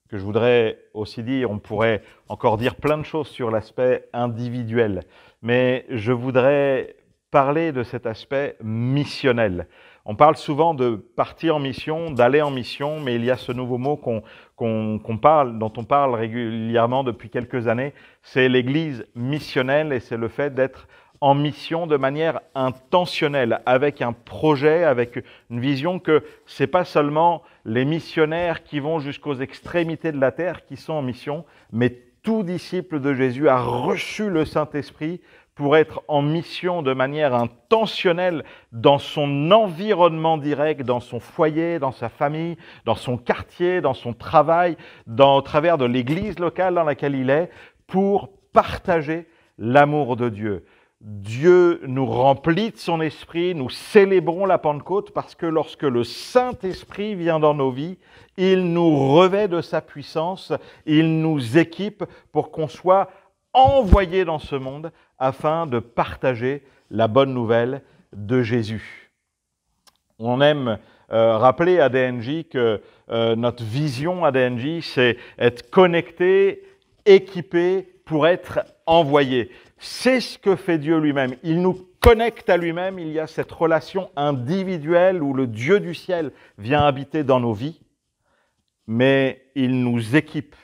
que je voudrais aussi dire, on pourrait encore dire plein de choses sur l'aspect individuel, mais je voudrais parler de cet aspect missionnel. On parle souvent de partir en mission, d'aller en mission, mais il y a ce nouveau mot dont on parle régulièrement depuis quelques années, c'est l'Église missionnelle, et c'est le fait d'être en mission de manière intentionnelle, avec un projet, avec une vision que ce n'est pas seulement les missionnaires qui vont jusqu'aux extrémités de la terre qui sont en mission, mais tout disciple de Jésus a reçu le Saint-Esprit pour être en mission de manière intentionnelle dans son environnement direct, dans son foyer, dans sa famille, dans son quartier, dans son travail, au travers de l'église locale dans laquelle il est, pour partager l'amour de Dieu. Dieu nous remplit de son esprit, nous célébrons la Pentecôte parce que lorsque le Saint-Esprit vient dans nos vies, il nous revêt de sa puissance, il nous équipe pour qu'on soit envoyés dans ce monde afin de partager la bonne nouvelle de Jésus. On aime rappeler à DNJ que notre vision à DNJ, c'est être connecté, équipé pour être envoyé. C'est ce que fait Dieu lui-même. Il nous connecte à lui-même, il y a cette relation individuelle où le Dieu du ciel vient habiter dans nos vies, mais il nous équipe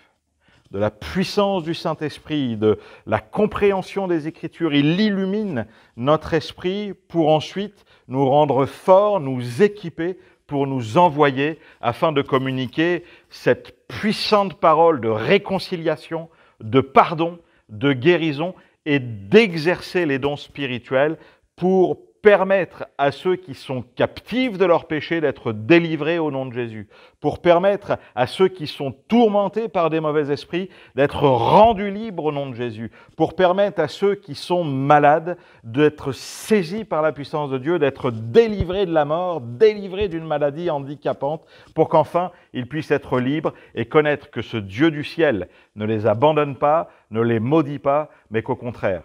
de la puissance du Saint-Esprit, de la compréhension des Écritures. Il illumine notre esprit pour ensuite nous rendre forts, nous équiper pour nous envoyer afin de communiquer cette puissante parole de réconciliation, de pardon, de guérison et d'exercer les dons spirituels pour permettre à ceux qui sont captifs de leurs péchés d'être délivrés au nom de Jésus, pour permettre à ceux qui sont tourmentés par des mauvais esprits d'être rendus libres au nom de Jésus, pour permettre à ceux qui sont malades d'être saisis par la puissance de Dieu, d'être délivrés de la mort, délivrés d'une maladie handicapante, pour qu'enfin ils puissent être libres et connaître que ce Dieu du ciel ne les abandonne pas, ne les maudit pas, mais qu'au contraire,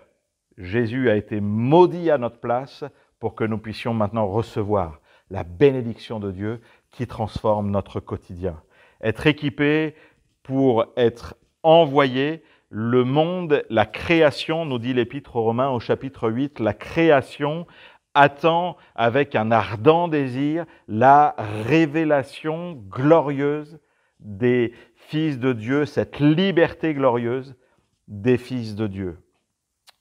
Jésus a été maudit à notre place pour que nous puissions maintenant recevoir la bénédiction de Dieu qui transforme notre quotidien. Être équipé pour être envoyé, le monde, la création, nous dit l'Épître aux Romains au chapitre 8, la création attend avec un ardent désir la révélation glorieuse des fils de Dieu, cette liberté glorieuse des fils de Dieu.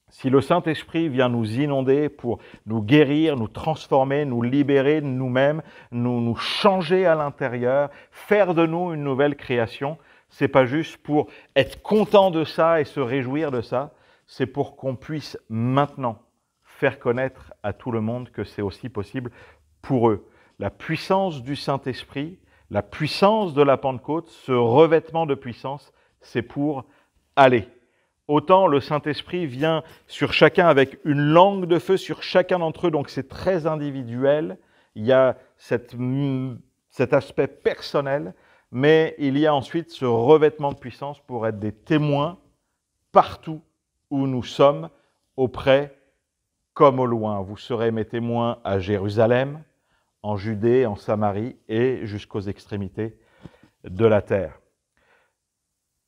Si le Saint-Esprit vient nous inonder pour nous guérir, nous transformer, nous libérer de nous-mêmes, nous changer à l'intérieur, faire de nous une nouvelle création, c'est pas juste pour être content de ça et se réjouir de ça, c'est pour qu'on puisse maintenant faire connaître à tout le monde que c'est aussi possible pour eux. La puissance du Saint-Esprit, la puissance de la Pentecôte, ce revêtement de puissance, c'est pour aller. Autant le Saint-Esprit vient sur chacun avec une langue de feu sur chacun d'entre eux, donc c'est très individuel. Il y a cet aspect personnel, mais il y a ensuite ce revêtement de puissance pour être des témoins partout où nous sommes, auprès comme au loin. Vous serez mes témoins à Jérusalem, en Judée, en Samarie et jusqu'aux extrémités de la terre.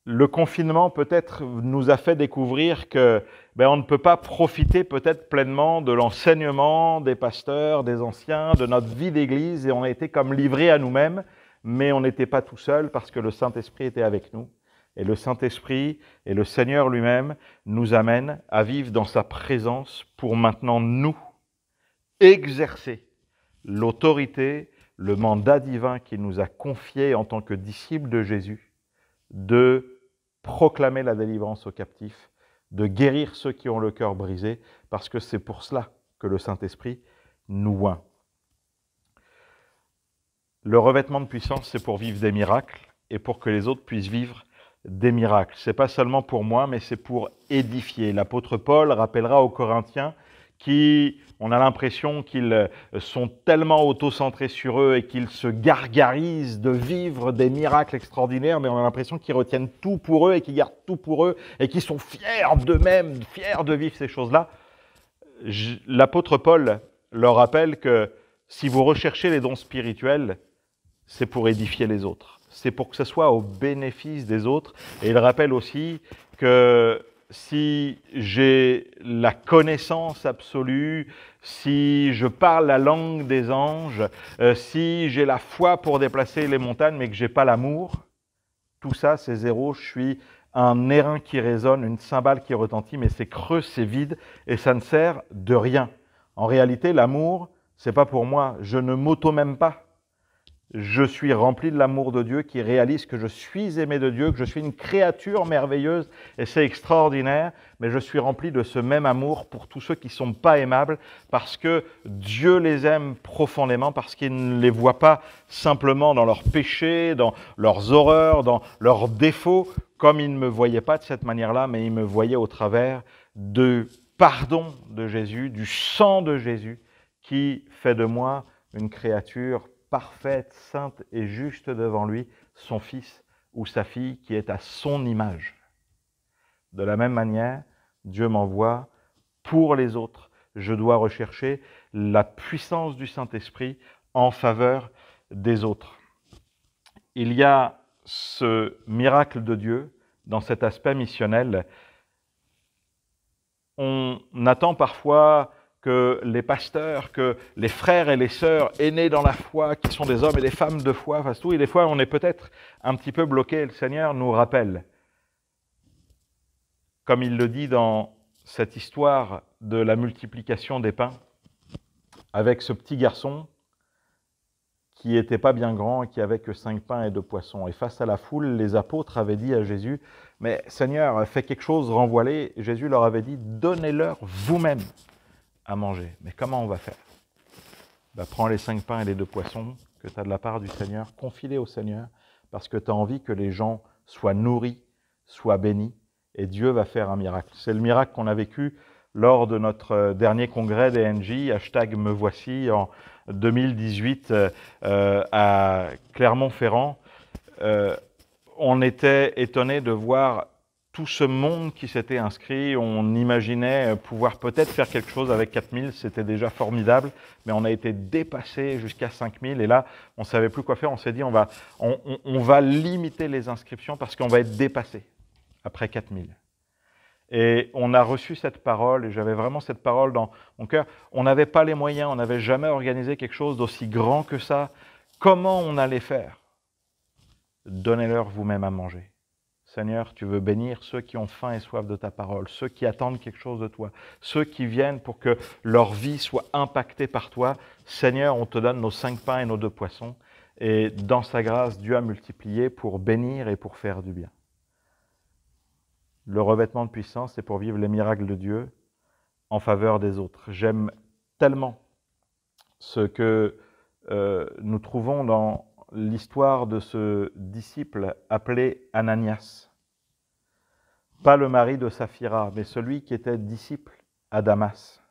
Le confinement peut-être nous a fait découvrir que on ne peut pas profiter peut-être pleinement de l'enseignement des pasteurs, des anciens, de notre vie d'église, et on a été comme livrés à nous-mêmes, mais on n'était pas tout seul parce que le Saint-Esprit était avec nous. Et le Saint-Esprit et le Seigneur lui-même nous amènent à vivre dans sa présence pour maintenant nous exercer l'autorité, le mandat divin qu'il nous a confié en tant que disciples de Jésus, de proclamer la délivrance aux captifs, de guérir ceux qui ont le cœur brisé, parce que c'est pour cela que le Saint-Esprit nous oint. Le revêtement de puissance, c'est pour vivre des miracles et pour que les autres puissent vivre des miracles. Ce n'est pas seulement pour moi, mais c'est pour édifier. L'apôtre Paul rappellera aux Corinthiens on a l'impression qu'ils sont tellement auto-centrés sur eux et qu'ils se gargarisent de vivre des miracles extraordinaires, mais on a l'impression qu'ils retiennent tout pour eux et qu'ils gardent tout pour eux et qu'ils sont fiers d'eux-mêmes, fiers de vivre ces choses-là. L'apôtre Paul leur rappelle que si vous recherchez les dons spirituels, c'est pour édifier les autres. C'est pour que ce soit au bénéfice des autres. Et il rappelle aussi que si j'ai la connaissance absolue, si je parle la langue des anges, si j'ai la foi pour déplacer les montagnes, mais que je n'ai pas l'amour, tout ça, c'est zéro. Je suis un airain qui résonne, une cymbale qui retentit, mais c'est creux, c'est vide, et ça ne sert de rien. En réalité, l'amour, c'est pas pour moi. Je ne m'auto-m'aime pas. Je suis rempli de l'amour de Dieu qui réalise que je suis aimé de Dieu, que je suis une créature merveilleuse et c'est extraordinaire, mais je suis rempli de ce même amour pour tous ceux qui ne sont pas aimables parce que Dieu les aime profondément, parce qu'il ne les voit pas simplement dans leurs péchés, dans leurs horreurs, dans leurs défauts, comme il ne me voyait pas de cette manière-là, mais il me voyait au travers du pardon de Jésus, du sang de Jésus qui fait de moi une créature parfaite, sainte et juste devant lui, son fils ou sa fille qui est à son image. De la même manière, Dieu m'envoie pour les autres. Je dois rechercher la puissance du Saint-Esprit en faveur des autres. Il y a ce miracle de Dieu dans cet aspect missionnel. On attend parfois que les pasteurs, que les frères et les sœurs aînés dans la foi, qui sont des hommes et des femmes de foi, fassent tout. Et des fois, on est peut-être un petit peu bloqué. Le Seigneur nous rappelle, comme il le dit dans cette histoire de la multiplication des pains, avec ce petit garçon qui n'était pas bien grand et qui avait que 5 pains et 2 poissons. Et face à la foule, les apôtres avaient dit à Jésus, « Mais Seigneur, fais quelque chose, renvoie-les. » Jésus leur avait dit, « Donnez-leur vous-même à manger. » Mais comment on va faire? Prends les 5 pains et les 2 poissons que tu as de la part du Seigneur, confie-les au Seigneur, parce que tu as envie que les gens soient nourris, soient bénis, et Dieu va faire un miracle. C'est le miracle qu'on a vécu lors de notre dernier congrès des NJ, #me voici, en 2018 à Clermont-Ferrand. On était étonnés de voir tout ce monde qui s'était inscrit. On imaginait pouvoir peut-être faire quelque chose avec 4000, c'était déjà formidable, mais on a été dépassé jusqu'à 5000 et là, on ne savait plus quoi faire. On s'est dit, on va limiter les inscriptions parce qu'on va être dépassé après 4000. Et on a reçu cette parole, et j'avais vraiment cette parole dans mon cœur. On n'avait pas les moyens, on n'avait jamais organisé quelque chose d'aussi grand que ça. Comment on allait faire? Donnez-leur vous-même à manger. Seigneur, tu veux bénir ceux qui ont faim et soif de ta parole, ceux qui attendent quelque chose de toi, ceux qui viennent pour que leur vie soit impactée par toi. Seigneur, on te donne nos 5 pains et nos 2 poissons. Et dans sa grâce, Dieu a multiplié pour bénir et pour faire du bien. Le revêtement de puissance, c'est pour vivre les miracles de Dieu en faveur des autres. J'aime tellement ce que nous trouvons dans l'histoire de ce disciple appelé Ananias. Pas le mari de Saphira, mais celui qui était disciple à Damas.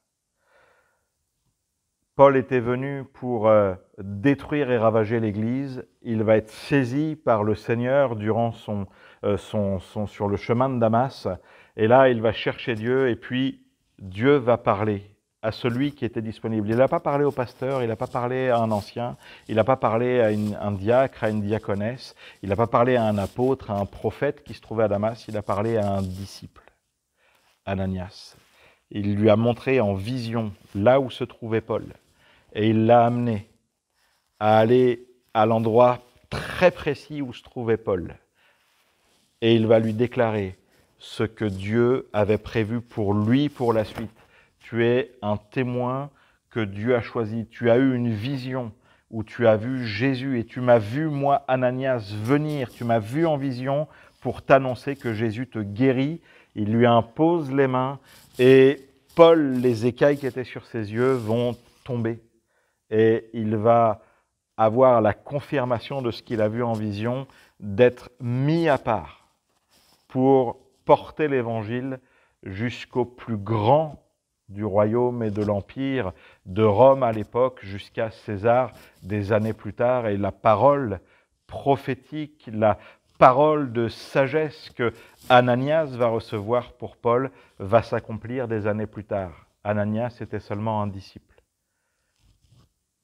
Paul était venu pour détruire et ravager l'Église. Il va être saisi par le Seigneur durant sur le chemin de Damas. Et là, il va chercher Dieu et puis Dieu va parler à celui qui était disponible. Il n'a pas parlé au pasteur, il n'a pas parlé à un ancien, il n'a pas parlé à un diacre, à une diaconesse, il n'a pas parlé à un apôtre, à un prophète qui se trouvait à Damas, il a parlé à un disciple, Ananias. Il lui a montré en vision là où se trouvait Paul. Et il l'a amené à aller à l'endroit très précis où se trouvait Paul. Et il va lui déclarer ce que Dieu avait prévu pour lui pour la suite. Tu es un témoin que Dieu a choisi. Tu as eu une vision où tu as vu Jésus et tu m'as vu, moi, Ananias, venir. Tu m'as vu en vision pour t'annoncer que Jésus te guérit. Il lui impose les mains et Paul, les écailles qui étaient sur ses yeux vont tomber. Et il va avoir la confirmation de ce qu'il a vu en vision, d'être mis à part pour porter l'Évangile jusqu'au plus grand du royaume et de l'empire de Rome à l'époque jusqu'à César des années plus tard. Et la parole prophétique, la parole de sagesse que Ananias va recevoir pour Paul va s'accomplir des années plus tard. Ananias était seulement un disciple.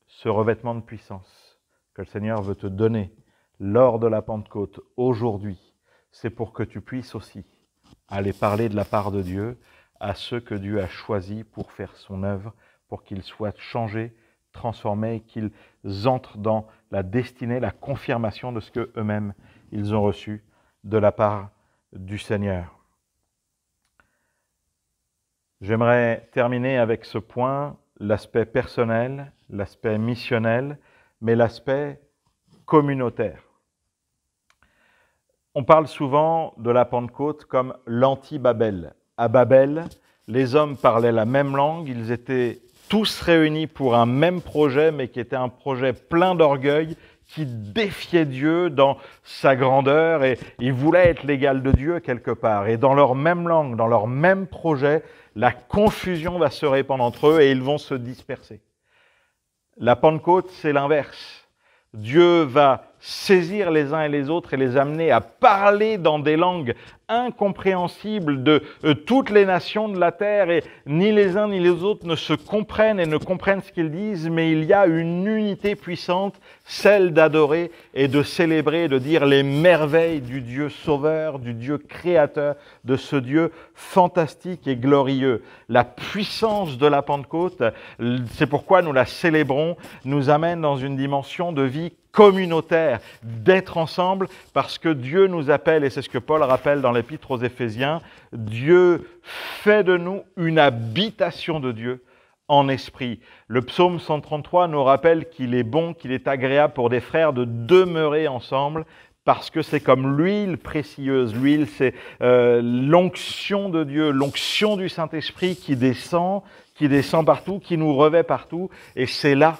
Ce revêtement de puissance que le Seigneur veut te donner lors de la Pentecôte aujourd'hui, c'est pour que tu puisses aussi aller parler de la part de Dieu à ceux que Dieu a choisis pour faire son œuvre, pour qu'ils soient changés, transformés, et qu'ils entrent dans la destinée, la confirmation de ce qu'eux-mêmes ils ont reçu de la part du Seigneur. J'aimerais terminer avec ce point, l'aspect personnel, l'aspect missionnel, mais l'aspect communautaire. On parle souvent de la Pentecôte comme l'anti-Babel. À Babel, les hommes parlaient la même langue, ils étaient tous réunis pour un même projet, mais qui était un projet plein d'orgueil, qui défiait Dieu dans sa grandeur, et ils voulaient être l'égal de Dieu quelque part. Et dans leur même langue, dans leur même projet, la confusion va se répandre entre eux et ils vont se disperser. La Pentecôte, c'est l'inverse. Dieu va saisir les uns et les autres et les amener à parler dans des langues incompréhensibles de toutes les nations de la terre, et ni les uns ni les autres ne se comprennent et ne comprennent ce qu'ils disent, mais il y a une unité puissante, celle d'adorer et de célébrer, de dire les merveilles du Dieu sauveur, du Dieu créateur, de ce Dieu fantastique et glorieux. La puissance de la Pentecôte, c'est pourquoi nous la célébrons, nous amène dans une dimension de vie communautaire, d'être ensemble, parce que Dieu nous appelle, et c'est ce que Paul rappelle dans l'Épître aux Éphésiens, Dieu fait de nous une habitation de Dieu en esprit. Le psaume 133 nous rappelle qu'il est bon, qu'il est agréable pour des frères de demeurer ensemble, parce que c'est comme l'huile précieuse. L'huile, c'est l'onction de Dieu, l'onction du Saint-Esprit qui descend partout, qui nous revêt partout, et c'est là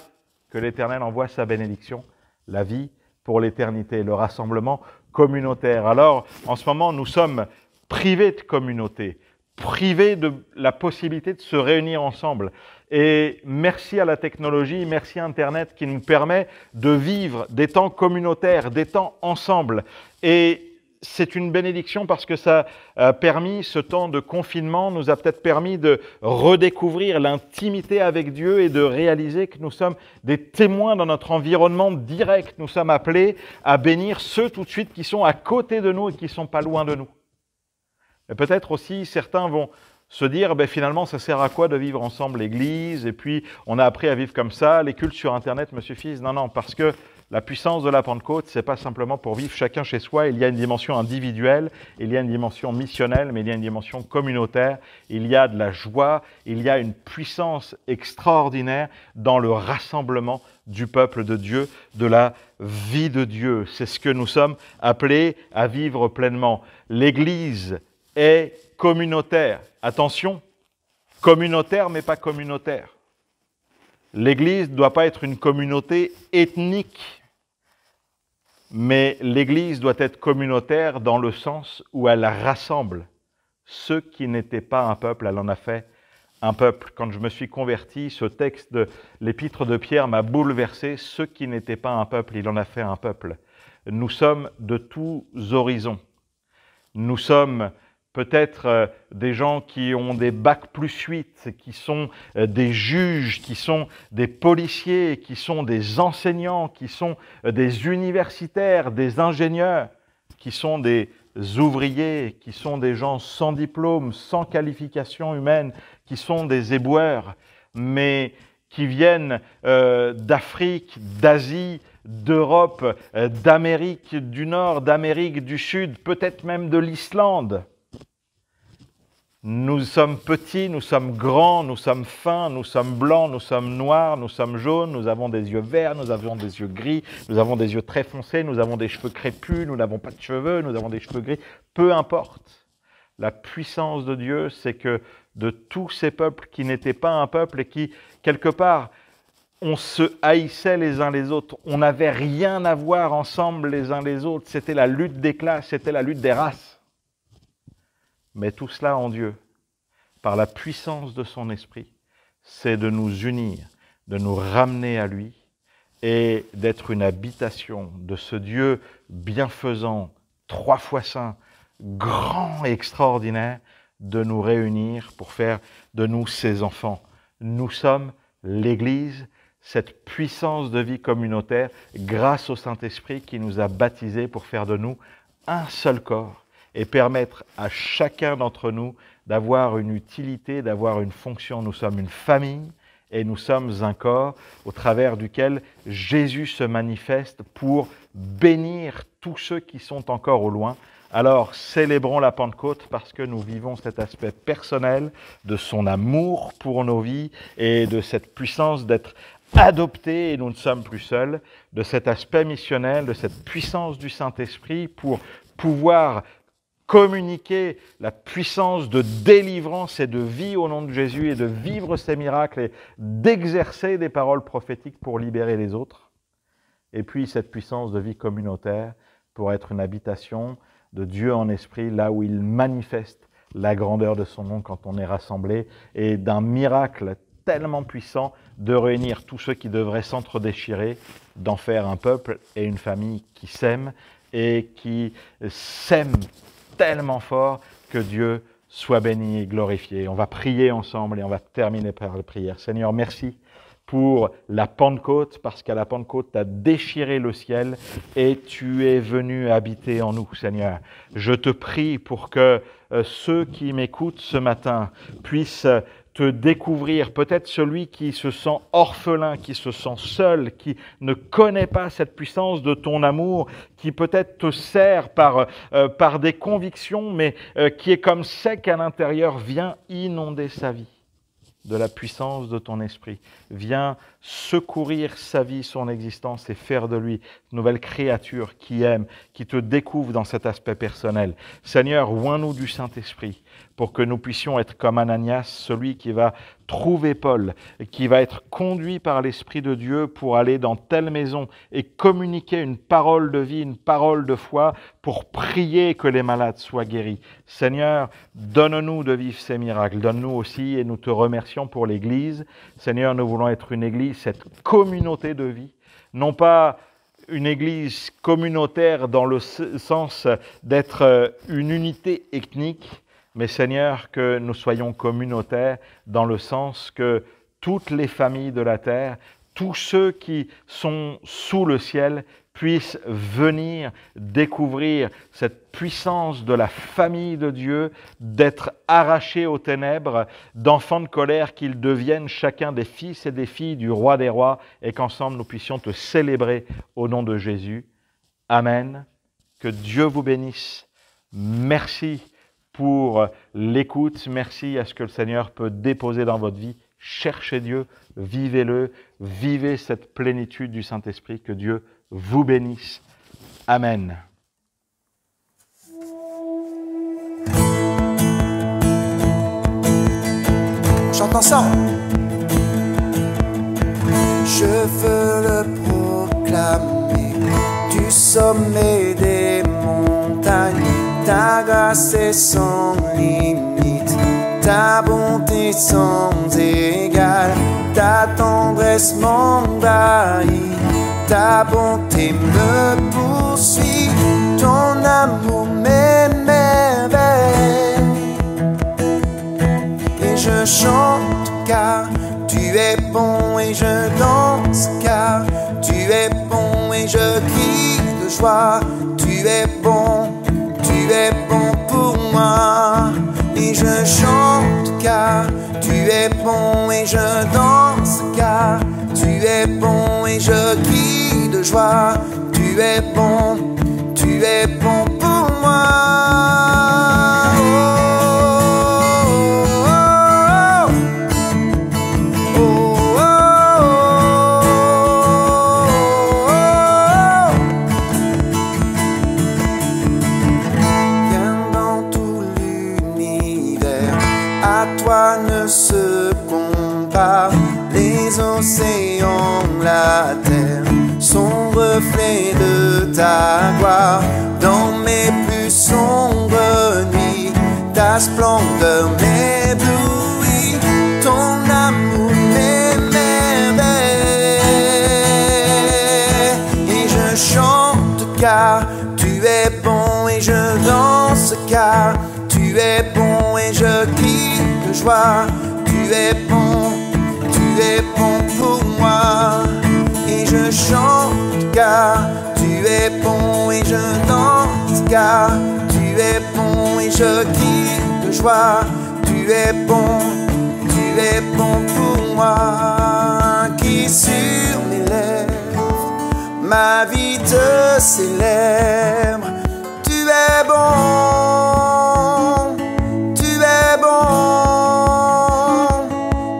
que l'Éternel envoie sa bénédiction, la vie pour l'éternité, le rassemblement communautaire. Alors, en ce moment, nous sommes privés de communauté, privés de la possibilité de se réunir ensemble. Et merci à la technologie, merci à Internet qui nous permet de vivre des temps communautaires, des temps ensemble. Et c'est une bénédiction parce que ça a permis, ce temps de confinement nous a peut-être permis de redécouvrir l'intimité avec Dieu et de réaliser que nous sommes des témoins dans notre environnement direct. Nous sommes appelés à bénir ceux tout de suite qui sont à côté de nous et qui ne sont pas loin de nous. Et peut-être aussi, certains vont se dire, ben, finalement, ça sert à quoi de vivre ensemble l'Église? Et puis, on a appris à vivre comme ça, les cultes sur Internet me suffisent. Non, non, parce que la puissance de la Pentecôte, c'est pas simplement pour vivre chacun chez soi. Il y a une dimension individuelle, il y a une dimension missionnelle, mais il y a une dimension communautaire. Il y a de la joie, il y a une puissance extraordinaire dans le rassemblement du peuple de Dieu, de la vie de Dieu. C'est ce que nous sommes appelés à vivre pleinement. L'Église est communautaire. Attention, communautaire mais pas communautaire. L'Église ne doit pas être une communauté ethnique, mais l'Église doit être communautaire dans le sens où elle rassemble ceux qui n'étaient pas un peuple, elle en a fait un peuple. Quand je me suis converti, ce texte de l'épître de Pierre m'a bouleversé. Ceux qui n'étaient pas un peuple, il en a fait un peuple. Nous sommes de tous horizons. Nous sommes peut-être des gens qui ont des bacs +8, qui sont des juges, qui sont des policiers, qui sont des enseignants, qui sont des universitaires, des ingénieurs, qui sont des ouvriers, qui sont des gens sans diplôme, sans qualification humaine, qui sont des éboueurs, mais qui viennent d'Afrique, d'Asie, d'Europe, d'Amérique du Nord, d'Amérique du Sud, peut-être même de l'Islande. Nous sommes petits, nous sommes grands, nous sommes fins, nous sommes blancs, nous sommes noirs, nous sommes jaunes, nous avons des yeux verts, nous avons des yeux gris, nous avons des yeux très foncés, nous avons des cheveux crépus, nous n'avons pas de cheveux, nous avons des cheveux gris. Peu importe. La puissance de Dieu, c'est que de tous ces peuples qui n'étaient pas un peuple et qui, quelque part, on se haïssait les uns les autres, on n'avait rien à voir ensemble les uns les autres, c'était la lutte des classes, c'était la lutte des races. Mais tout cela en Dieu, par la puissance de son esprit, c'est de nous unir, de nous ramener à lui et d'être une habitation de ce Dieu bienfaisant, 3 fois saint, grand et extraordinaire, de nous réunir pour faire de nous ses enfants. Nous sommes l'Église, cette puissance de vie communautaire, grâce au Saint-Esprit qui nous a baptisés pour faire de nous un seul corps et permettre à chacun d'entre nous d'avoir une utilité, d'avoir une fonction. Nous sommes une famille et nous sommes un corps au travers duquel Jésus se manifeste pour bénir tous ceux qui sont encore au loin. Alors, célébrons la Pentecôte parce que nous vivons cet aspect personnel de son amour pour nos vies et de cette puissance d'être adoptés et nous ne sommes plus seuls, de cet aspect missionnel, de cette puissance du Saint-Esprit pour pouvoir communiquer la puissance de délivrance et de vie au nom de Jésus et de vivre ces miracles et d'exercer des paroles prophétiques pour libérer les autres. Et puis cette puissance de vie communautaire pour être une habitation de Dieu en esprit, là où il manifeste la grandeur de son nom quand on est rassemblés, et d'un miracle tellement puissant de réunir tous ceux qui devraient s'entre-déchirer, d'en faire un peuple et une famille qui s'aiment et qui s'aiment tellement fort que Dieu soit béni et glorifié. On va prier ensemble et on va terminer par la prière. Seigneur, merci pour la Pentecôte, parce qu'à la Pentecôte, tu as déchiré le ciel et tu es venu habiter en nous, Seigneur. Je te prie pour que ceux qui m'écoutent ce matin puissent te découvrir, peut-être celui qui se sent orphelin, qui se sent seul, qui ne connaît pas cette puissance de ton amour, qui peut-être te sert par des convictions, mais qui est comme sec à l'intérieur, viens inonder sa vie de la puissance de ton esprit. Viens secourir sa vie, son existence et faire de lui une nouvelle créature qui aime, qui te découvre dans cet aspect personnel. Seigneur, oins-nous du Saint-Esprit pour que nous puissions être comme Ananias, celui qui va trouver Paul, qui va être conduit par l'Esprit de Dieu pour aller dans telle maison et communiquer une parole de vie, une parole de foi pour prier que les malades soient guéris. Seigneur, donne-nous de vivre ces miracles. Donne-nous aussi, et nous te remercions pour l'Église. Seigneur, nous voulons être une Église, cette communauté de vie, non pas une Église communautaire dans le sens d'être une unité ethnique, mais Seigneur, que nous soyons communautaires dans le sens que toutes les familles de la terre, tous ceux qui sont sous le ciel, puissent venir découvrir cette puissance de la famille de Dieu, d'être arrachés aux ténèbres, d'enfants de colère, qu'ils deviennent chacun des fils et des filles du roi des rois, et qu'ensemble nous puissions te célébrer au nom de Jésus. Amen. Que Dieu vous bénisse. Merci pour l'écoute. Merci à ce que le Seigneur peut déposer dans votre vie. Cherchez Dieu, vivez-le, vivez cette plénitude du Saint-Esprit. Que Dieu vous bénisse. Amen. On chante ensemble. Je veux le proclamer du sommet des montagnes. Ta grâce est sans limite, ta bonté sans égale, ta tendresse m'envahit, ta bonté me poursuit, ton amour m'émerveille. Et je chante car tu es bon, et je danse car tu es bon, et je crie de joie, tu es bon. Tu es bon pour moi, et je chante car tu es bon, et je danse car tu es bon, et je crie de joie, tu es bon pour moi. Les océans, la terre sont reflets de ta gloire. Dans mes plus sombres nuits, ta splendeur m'éblouit, ton amour m'émerveille. Et je chante car tu es bon, et je danse car tu es bon, et je crie de joie, tu es bon pour moi. Et je chante car tu es bon, et je danse car tu es bon, et je crie de joie, tu es bon pour moi. Qui sur mes lèvres ma vie te célèbre. Tu es bon,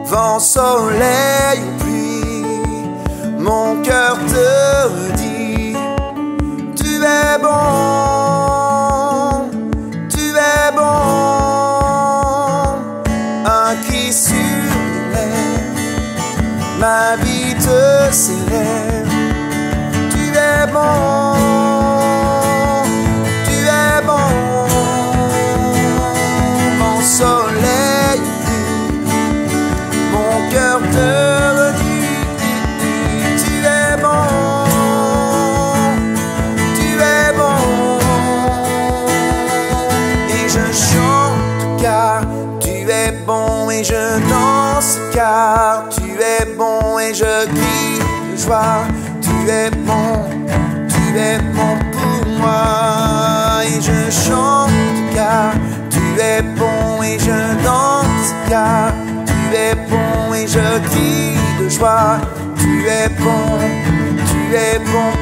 vent, soleil ou pluie, mon cœur te dit, tu es bon, un cri sur les lèvres, ma vie te célèbre, tu es bon, mon soleil ou pluie, mon cœur te redit, tu es bon, et je chante car tu es bon, et je danse car tu es bon, et je crie de joie, tu es bon pour moi. Et je chante car tu es bon, et je danse car tu es bon, et je crie de joie, tu es bon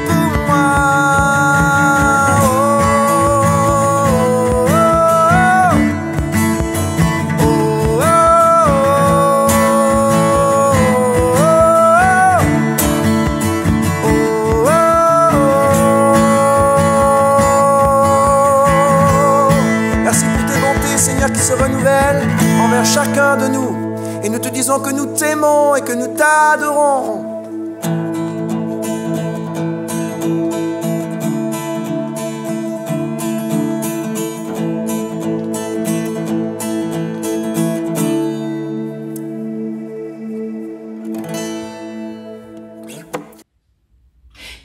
pour moi. Merci pour tes bontés, Seigneur, qui se renouvellent envers chacun de nous. Et nous te disons que nous t'aimons et que nous t'adorons.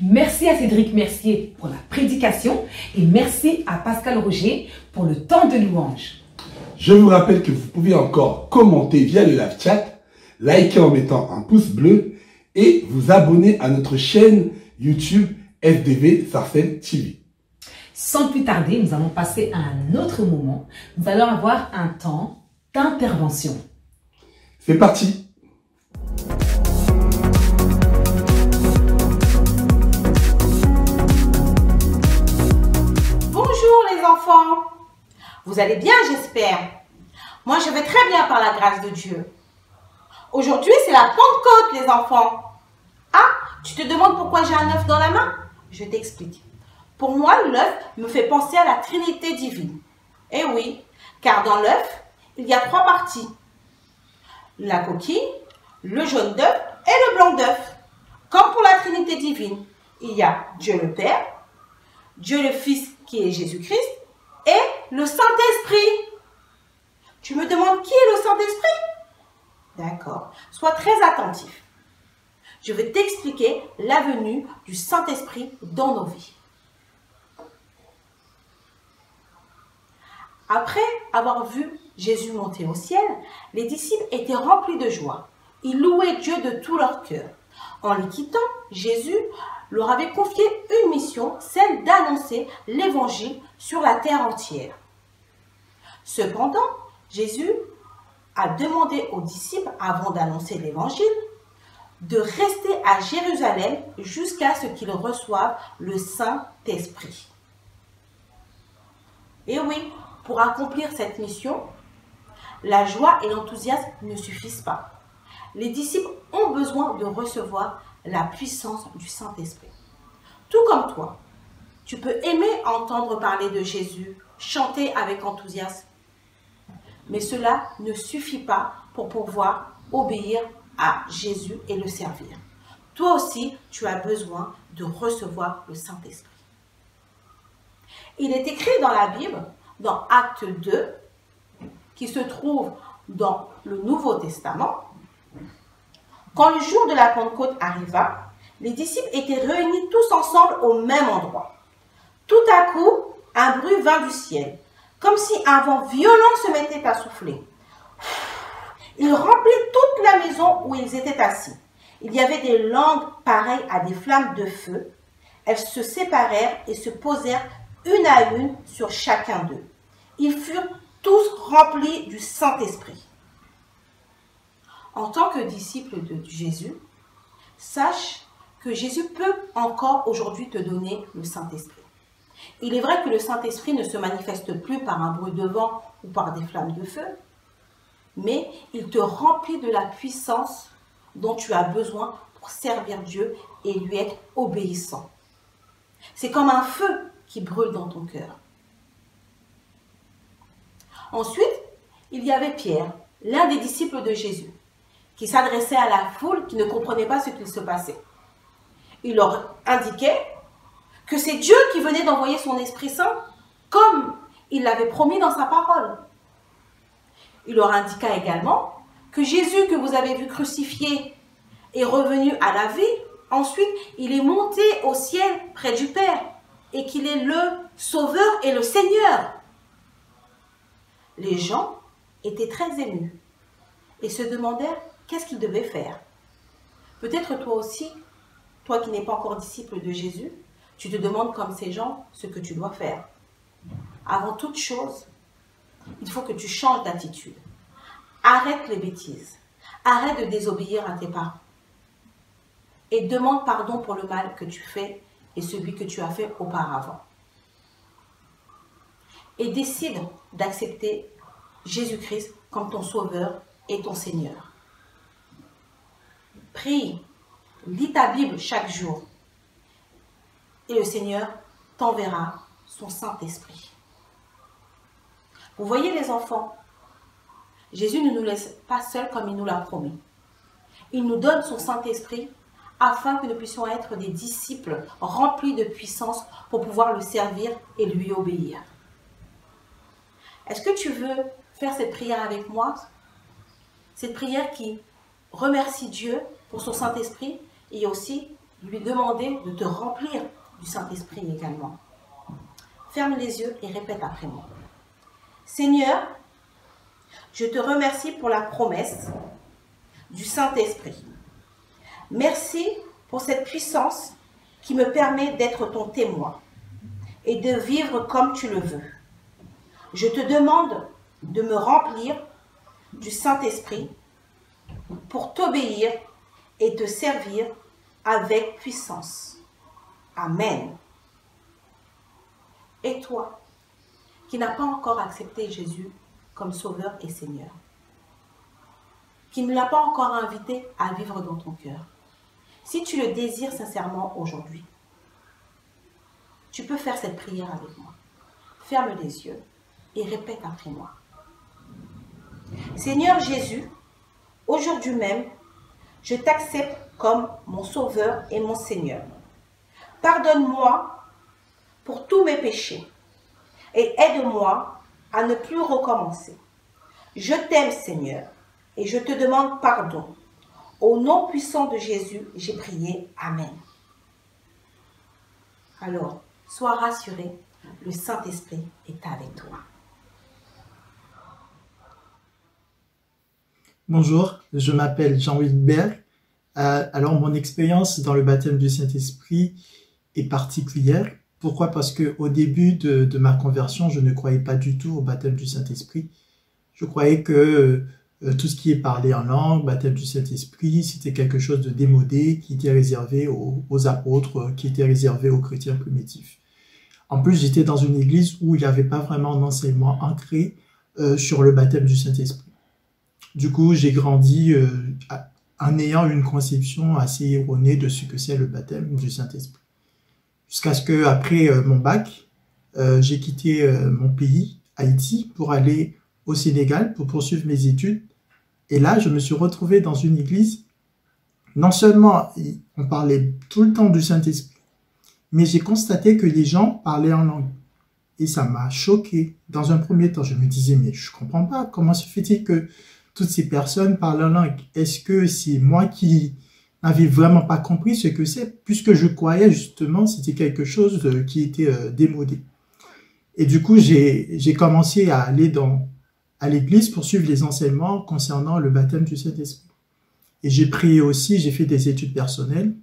Merci à Cédric Mercier pour la prédication et merci à Pascal Roger pour le temps de louange. Je vous rappelle que vous pouvez encore commenter via le live chat, liker en mettant un pouce bleu et vous abonner à notre chaîne YouTube SDV Sarcelles TV. Sans plus tarder, nous allons passer à un autre moment. Nous allons avoir un temps d'intervention. C'est parti. Bonjour les enfants. Vous allez bien, j'espère. Moi, je vais très bien par la grâce de Dieu. Aujourd'hui, c'est la Pentecôte, les enfants. Ah, tu te demandes pourquoi j'ai un œuf dans la main? Je t'explique. Pour moi, l'œuf me fait penser à la Trinité divine. Eh oui, car dans l'œuf, il y a 3 parties. La coquille, le jaune d'œuf et le blanc d'œuf. Comme pour la Trinité divine, il y a Dieu le Père, Dieu le Fils qui est Jésus-Christ et le Saint-Esprit. Tu me demandes qui est le Saint-Esprit? D'accord, sois très attentif. Je vais t'expliquer la venue du Saint-Esprit dans nos vies. Après avoir vu Jésus monter au ciel, les disciples étaient remplis de joie. Ils louaient Dieu de tout leur cœur. En les quittant, Jésus leur avait confié une mission, celle d'annoncer l'évangile sur la terre entière. Cependant, Jésus a demandé aux disciples, avant d'annoncer l'évangile, de rester à Jérusalem jusqu'à ce qu'ils reçoivent le Saint-Esprit. Et oui, pour accomplir cette mission, la joie et l'enthousiasme ne suffisent pas. Les disciples ont besoin de recevoir la puissance du Saint-Esprit. Tout comme toi, tu peux aimer entendre parler de Jésus, chanter avec enthousiasme, mais cela ne suffit pas pour pouvoir obéir à Jésus et le servir. Toi aussi, tu as besoin de recevoir le Saint-Esprit. Il est écrit dans la Bible, dans Acte 2, qui se trouve dans le Nouveau Testament, quand le jour de la Pentecôte arriva, les disciples étaient réunis tous ensemble au même endroit. Tout à coup, un bruit vint du ciel, comme si un vent violent se mettait à souffler. Il remplit toute la maison où ils étaient assis. Il y avait des langues pareilles à des flammes de feu. Elles se séparèrent et se posèrent une à une sur chacun d'eux. Ils furent tous remplis du Saint-Esprit. En tant que disciple de Jésus, sache que Jésus peut encore aujourd'hui te donner le Saint-Esprit. Il est vrai que le Saint-Esprit ne se manifeste plus par un bruit de vent ou par des flammes de feu, mais il te remplit de la puissance dont tu as besoin pour servir Dieu et lui être obéissant. C'est comme un feu qui brûle dans ton cœur. Ensuite, il y avait Pierre, l'un des disciples de Jésus, qui s'adressait à la foule qui ne comprenait pas ce qu'il se passait. Il leur indiquait que c'est Dieu qui venait d'envoyer son Esprit Saint, comme il l'avait promis dans sa parole. Il leur indiqua également que Jésus que vous avez vu crucifié est revenu à la vie. Ensuite, il est monté au ciel près du Père et qu'il est le Sauveur et le Seigneur. Les gens étaient très émus et se demandèrent qu'est-ce qu'ils devaient faire. Peut-être toi aussi, toi qui n'es pas encore disciple de Jésus, tu te demandes comme ces gens ce que tu dois faire. Avant toute chose, il faut que tu changes d'attitude. Arrête les bêtises. Arrête de désobéir à tes parents. Et demande pardon pour le mal que tu fais et celui que tu as fait auparavant. Et décide d'accepter Jésus-Christ comme ton Sauveur et ton Seigneur. Prie, lis ta Bible chaque jour et le Seigneur t'enverra son Saint-Esprit. Vous voyez les enfants, Jésus ne nous laisse pas seuls comme il nous l'a promis. Il nous donne son Saint-Esprit afin que nous puissions être des disciples remplis de puissance pour pouvoir le servir et lui obéir. Est-ce que tu veux faire cette prière avec moi? Cette prière qui remercie Dieu pour son Saint-Esprit et aussi lui demander de te remplir du Saint-Esprit également. Ferme les yeux et répète après moi. Seigneur, je te remercie pour la promesse du Saint-Esprit. Merci pour cette puissance qui me permet d'être ton témoin et de vivre comme tu le veux. Je te demande de me remplir du Saint-Esprit pour t'obéir et te servir avec puissance. Amen. Et toi, qui n'as pas encore accepté Jésus comme Sauveur et Seigneur, qui ne l'a pas encore invité à vivre dans ton cœur, si tu le désires sincèrement aujourd'hui, tu peux faire cette prière avec moi. Ferme les yeux et répète après moi. Seigneur Jésus, aujourd'hui même, je t'accepte comme mon Sauveur et mon Seigneur. Pardonne-moi pour tous mes péchés et aide-moi à ne plus recommencer. Je t'aime, Seigneur, et je te demande pardon. Au nom puissant de Jésus, j'ai prié. Amen. Alors, sois rassuré, le Saint-Esprit est avec toi. Bonjour, je m'appelle Jean-Wilbert. Alors, mon expérience dans le baptême du Saint-Esprit est particulière. Pourquoi? Parce qu'au début de ma conversion, je ne croyais pas du tout au baptême du Saint-Esprit. Je croyais que tout ce qui est parlé en langue, baptême du Saint-Esprit, c'était quelque chose de démodé qui était réservé aux apôtres, qui était réservé aux chrétiens primitifs. En plus, j'étais dans une église où il n'y avait pas vraiment d'enseignement ancré sur le baptême du Saint-Esprit. Du coup, j'ai grandi en ayant une conception assez erronée de ce que c'est le baptême du Saint-Esprit. Jusqu'à ce que, après mon bac, j'ai quitté mon pays, Haïti, pour aller au Sénégal pour poursuivre mes études. Et là, je me suis retrouvé dans une église. Non seulement on parlait tout le temps du Saint-Esprit, mais j'ai constaté que les gens parlaient en langue. Et ça m'a choqué. Dans un premier temps, je me disais, mais je comprends pas. Comment se fait-il que toutes ces personnes parlent en langue? Est-ce que c'est moi qui n'avais vraiment pas compris ce que c'est, puisque je croyais justement c'était quelque chose qui était démodé. Et du coup, j'ai commencé à aller à l'église pour suivre les enseignements concernant le baptême du Saint-Esprit. Et j'ai prié aussi, j'ai fait des études personnelles,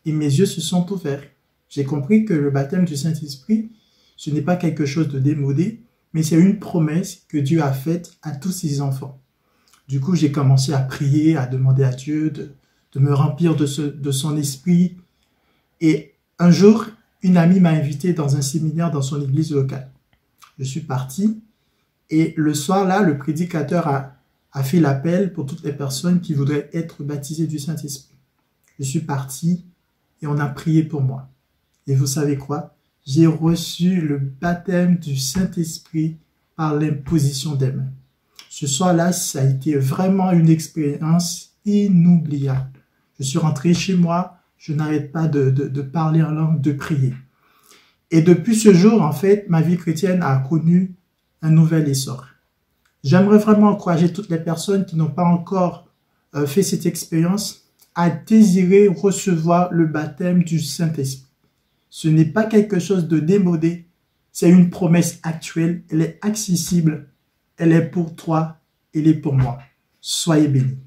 et mes yeux se sont ouverts. J'ai compris que le baptême du Saint-Esprit, ce n'est pas quelque chose de démodé, mais c'est une promesse que Dieu a faite à tous ses enfants. Du coup, j'ai commencé à prier, à demander à Dieu de me remplir de son esprit. Et un jour, une amie m'a invité dans un séminaire dans son église locale. Je suis parti et le soir là, le prédicateur a fait l'appel pour toutes les personnes qui voudraient être baptisées du Saint-Esprit. Je suis parti et on a prié pour moi. Et vous savez quoi? J'ai reçu le baptême du Saint-Esprit par l'imposition des mains. Ce soir-là, ça a été vraiment une expérience inoubliable. Je suis rentré chez moi, je n'arrête pas de parler en langue, de prier. Et depuis ce jour, en fait, ma vie chrétienne a connu un nouvel essor. J'aimerais vraiment encourager toutes les personnes qui n'ont pas encore fait cette expérience à désirer recevoir le baptême du Saint-Esprit. Ce n'est pas quelque chose de démodé, c'est une promesse actuelle, elle est accessible, elle est pour toi, elle est pour moi. Soyez bénis.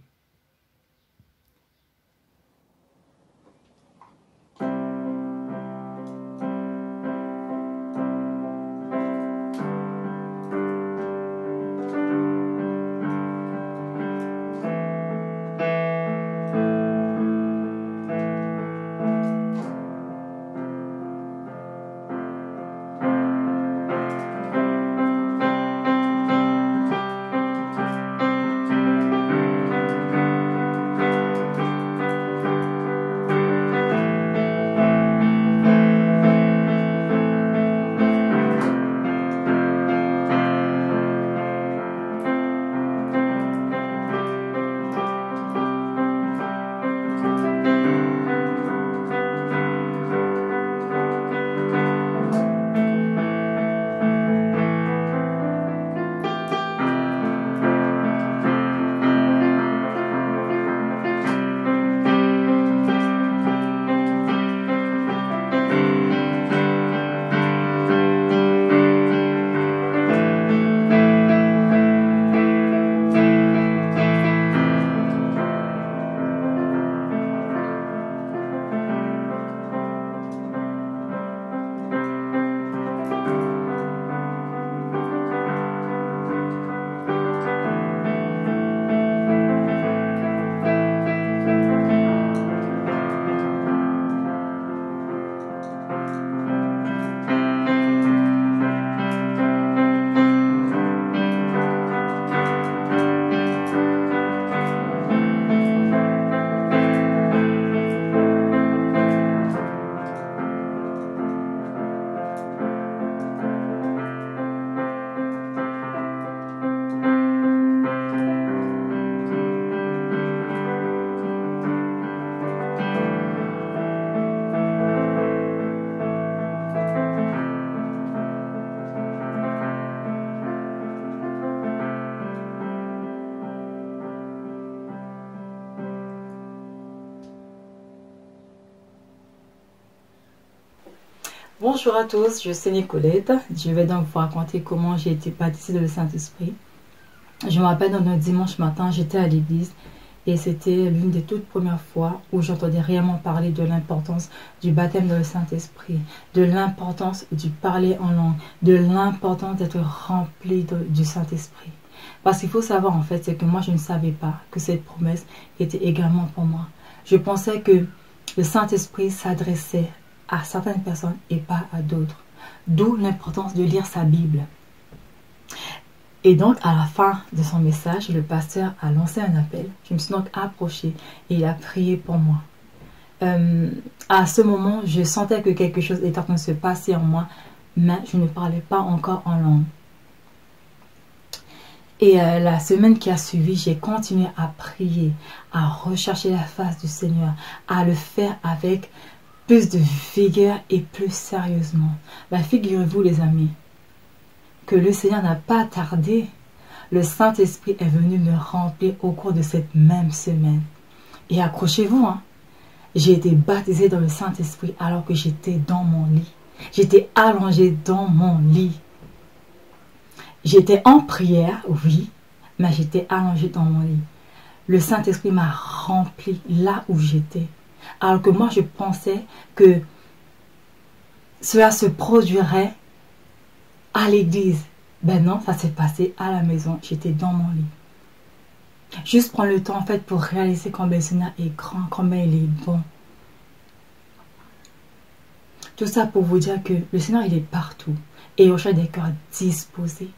Bonjour à tous, je suis Nicolette. Je vais donc vous raconter comment j'ai été baptisée dans le Saint-Esprit. Je me rappelle, dans un dimanche matin, j'étais à l'église et c'était l'une des toutes premières fois où j'entendais réellement parler de l'importance du baptême dans le Saint-Esprit, de l'importance du parler en langue, de l'importance d'être rempli du Saint-Esprit. Parce qu'il faut savoir en fait, c'est que moi je ne savais pas que cette promesse était également pour moi. Je pensais que le Saint-Esprit s'adressait à certaines personnes et pas à d'autres. D'où l'importance de lire sa Bible. Et donc, à la fin de son message, le pasteur a lancé un appel. Je me suis donc approchée et il a prié pour moi. À ce moment, je sentais que quelque chose était en train de se passer en moi, mais je ne parlais pas encore en langue. Et la semaine qui a suivi, j'ai continué à prier, à rechercher la face du Seigneur, à le faire avec plus de vigueur et plus sérieusement. Figurez-vous les amis, que le Seigneur n'a pas tardé. Le Saint-Esprit est venu me remplir au cours de cette même semaine. Et accrochez-vous, j'ai été baptisée dans le Saint-Esprit alors que j'étais dans mon lit. J'étais allongée dans mon lit. J'étais en prière, oui, mais j'étais allongée dans mon lit. Le Saint-Esprit m'a rempli là où j'étais. Alors que moi, je pensais que cela se produirait à l'église. Ben non, ça s'est passé à la maison. J'étais dans mon lit. Juste prendre le temps, en fait, pour réaliser combien le Seigneur est grand, combien il est bon. Tout ça pour vous dire que le Seigneur, il est partout. Et il recherche des cœurs disposés.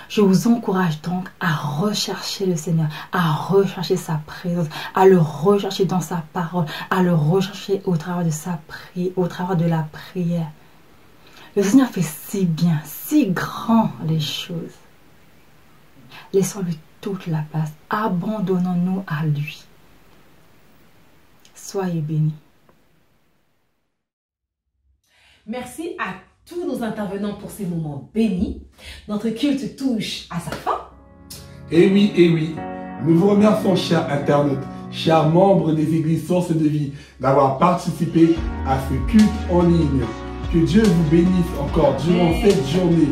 Je vous encourage donc à rechercher le Seigneur, à rechercher sa présence, à le rechercher dans sa parole, à le rechercher au travers de sa prière, au travers de la prière. Le Seigneur fait si bien, si grand les choses. Laissons-lui toute la place. Abandonnons-nous à lui. Soyez bénis. Merci à tous nos intervenants pour ces moments bénis. Notre culte touche à sa fin. Et oui, nous vous remercions, chers internautes, chers membres des églises Source de Vie, d'avoir participé à ce culte en ligne. Que Dieu vous bénisse encore durant cette journée,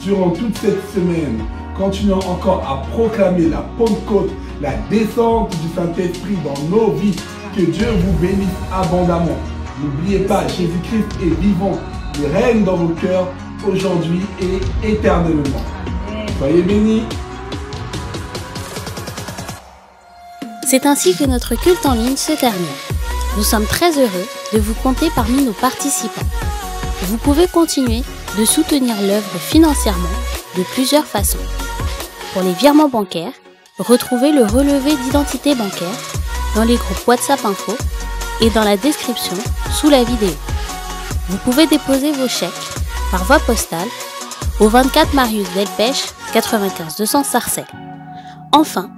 durant toute cette semaine. Continuons encore à proclamer la Pentecôte, la descente du Saint-Esprit dans nos vies. Que Dieu vous bénisse abondamment. N'oubliez pas, Jésus-Christ est vivant. Il règne dans vos cœurs aujourd'hui et éternellement. Soyez bénis. C'est ainsi que notre culte en ligne se termine. Nous sommes très heureux de vous compter parmi nos participants. Vous pouvez continuer de soutenir l'œuvre financièrement de plusieurs façons. Pour les virements bancaires, retrouvez le relevé d'identité bancaire dans les groupes WhatsApp Info et dans la description sous la vidéo. Vous pouvez déposer vos chèques par voie postale au 24 Marius Delpech 95 200 Sarcelles. Enfin,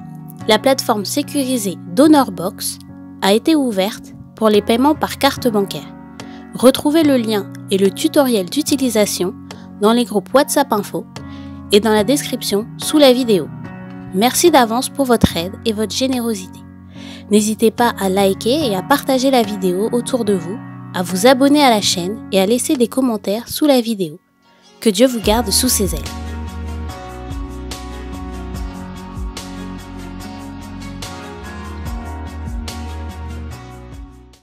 la plateforme sécurisée DonorBox a été ouverte pour les paiements par carte bancaire. Retrouvez le lien et le tutoriel d'utilisation dans les groupes WhatsApp Info et dans la description sous la vidéo. Merci d'avance pour votre aide et votre générosité. N'hésitez pas à liker et à partager la vidéo autour de vous, à vous abonner à la chaîne et à laisser des commentaires sous la vidéo. Que Dieu vous garde sous ses ailes.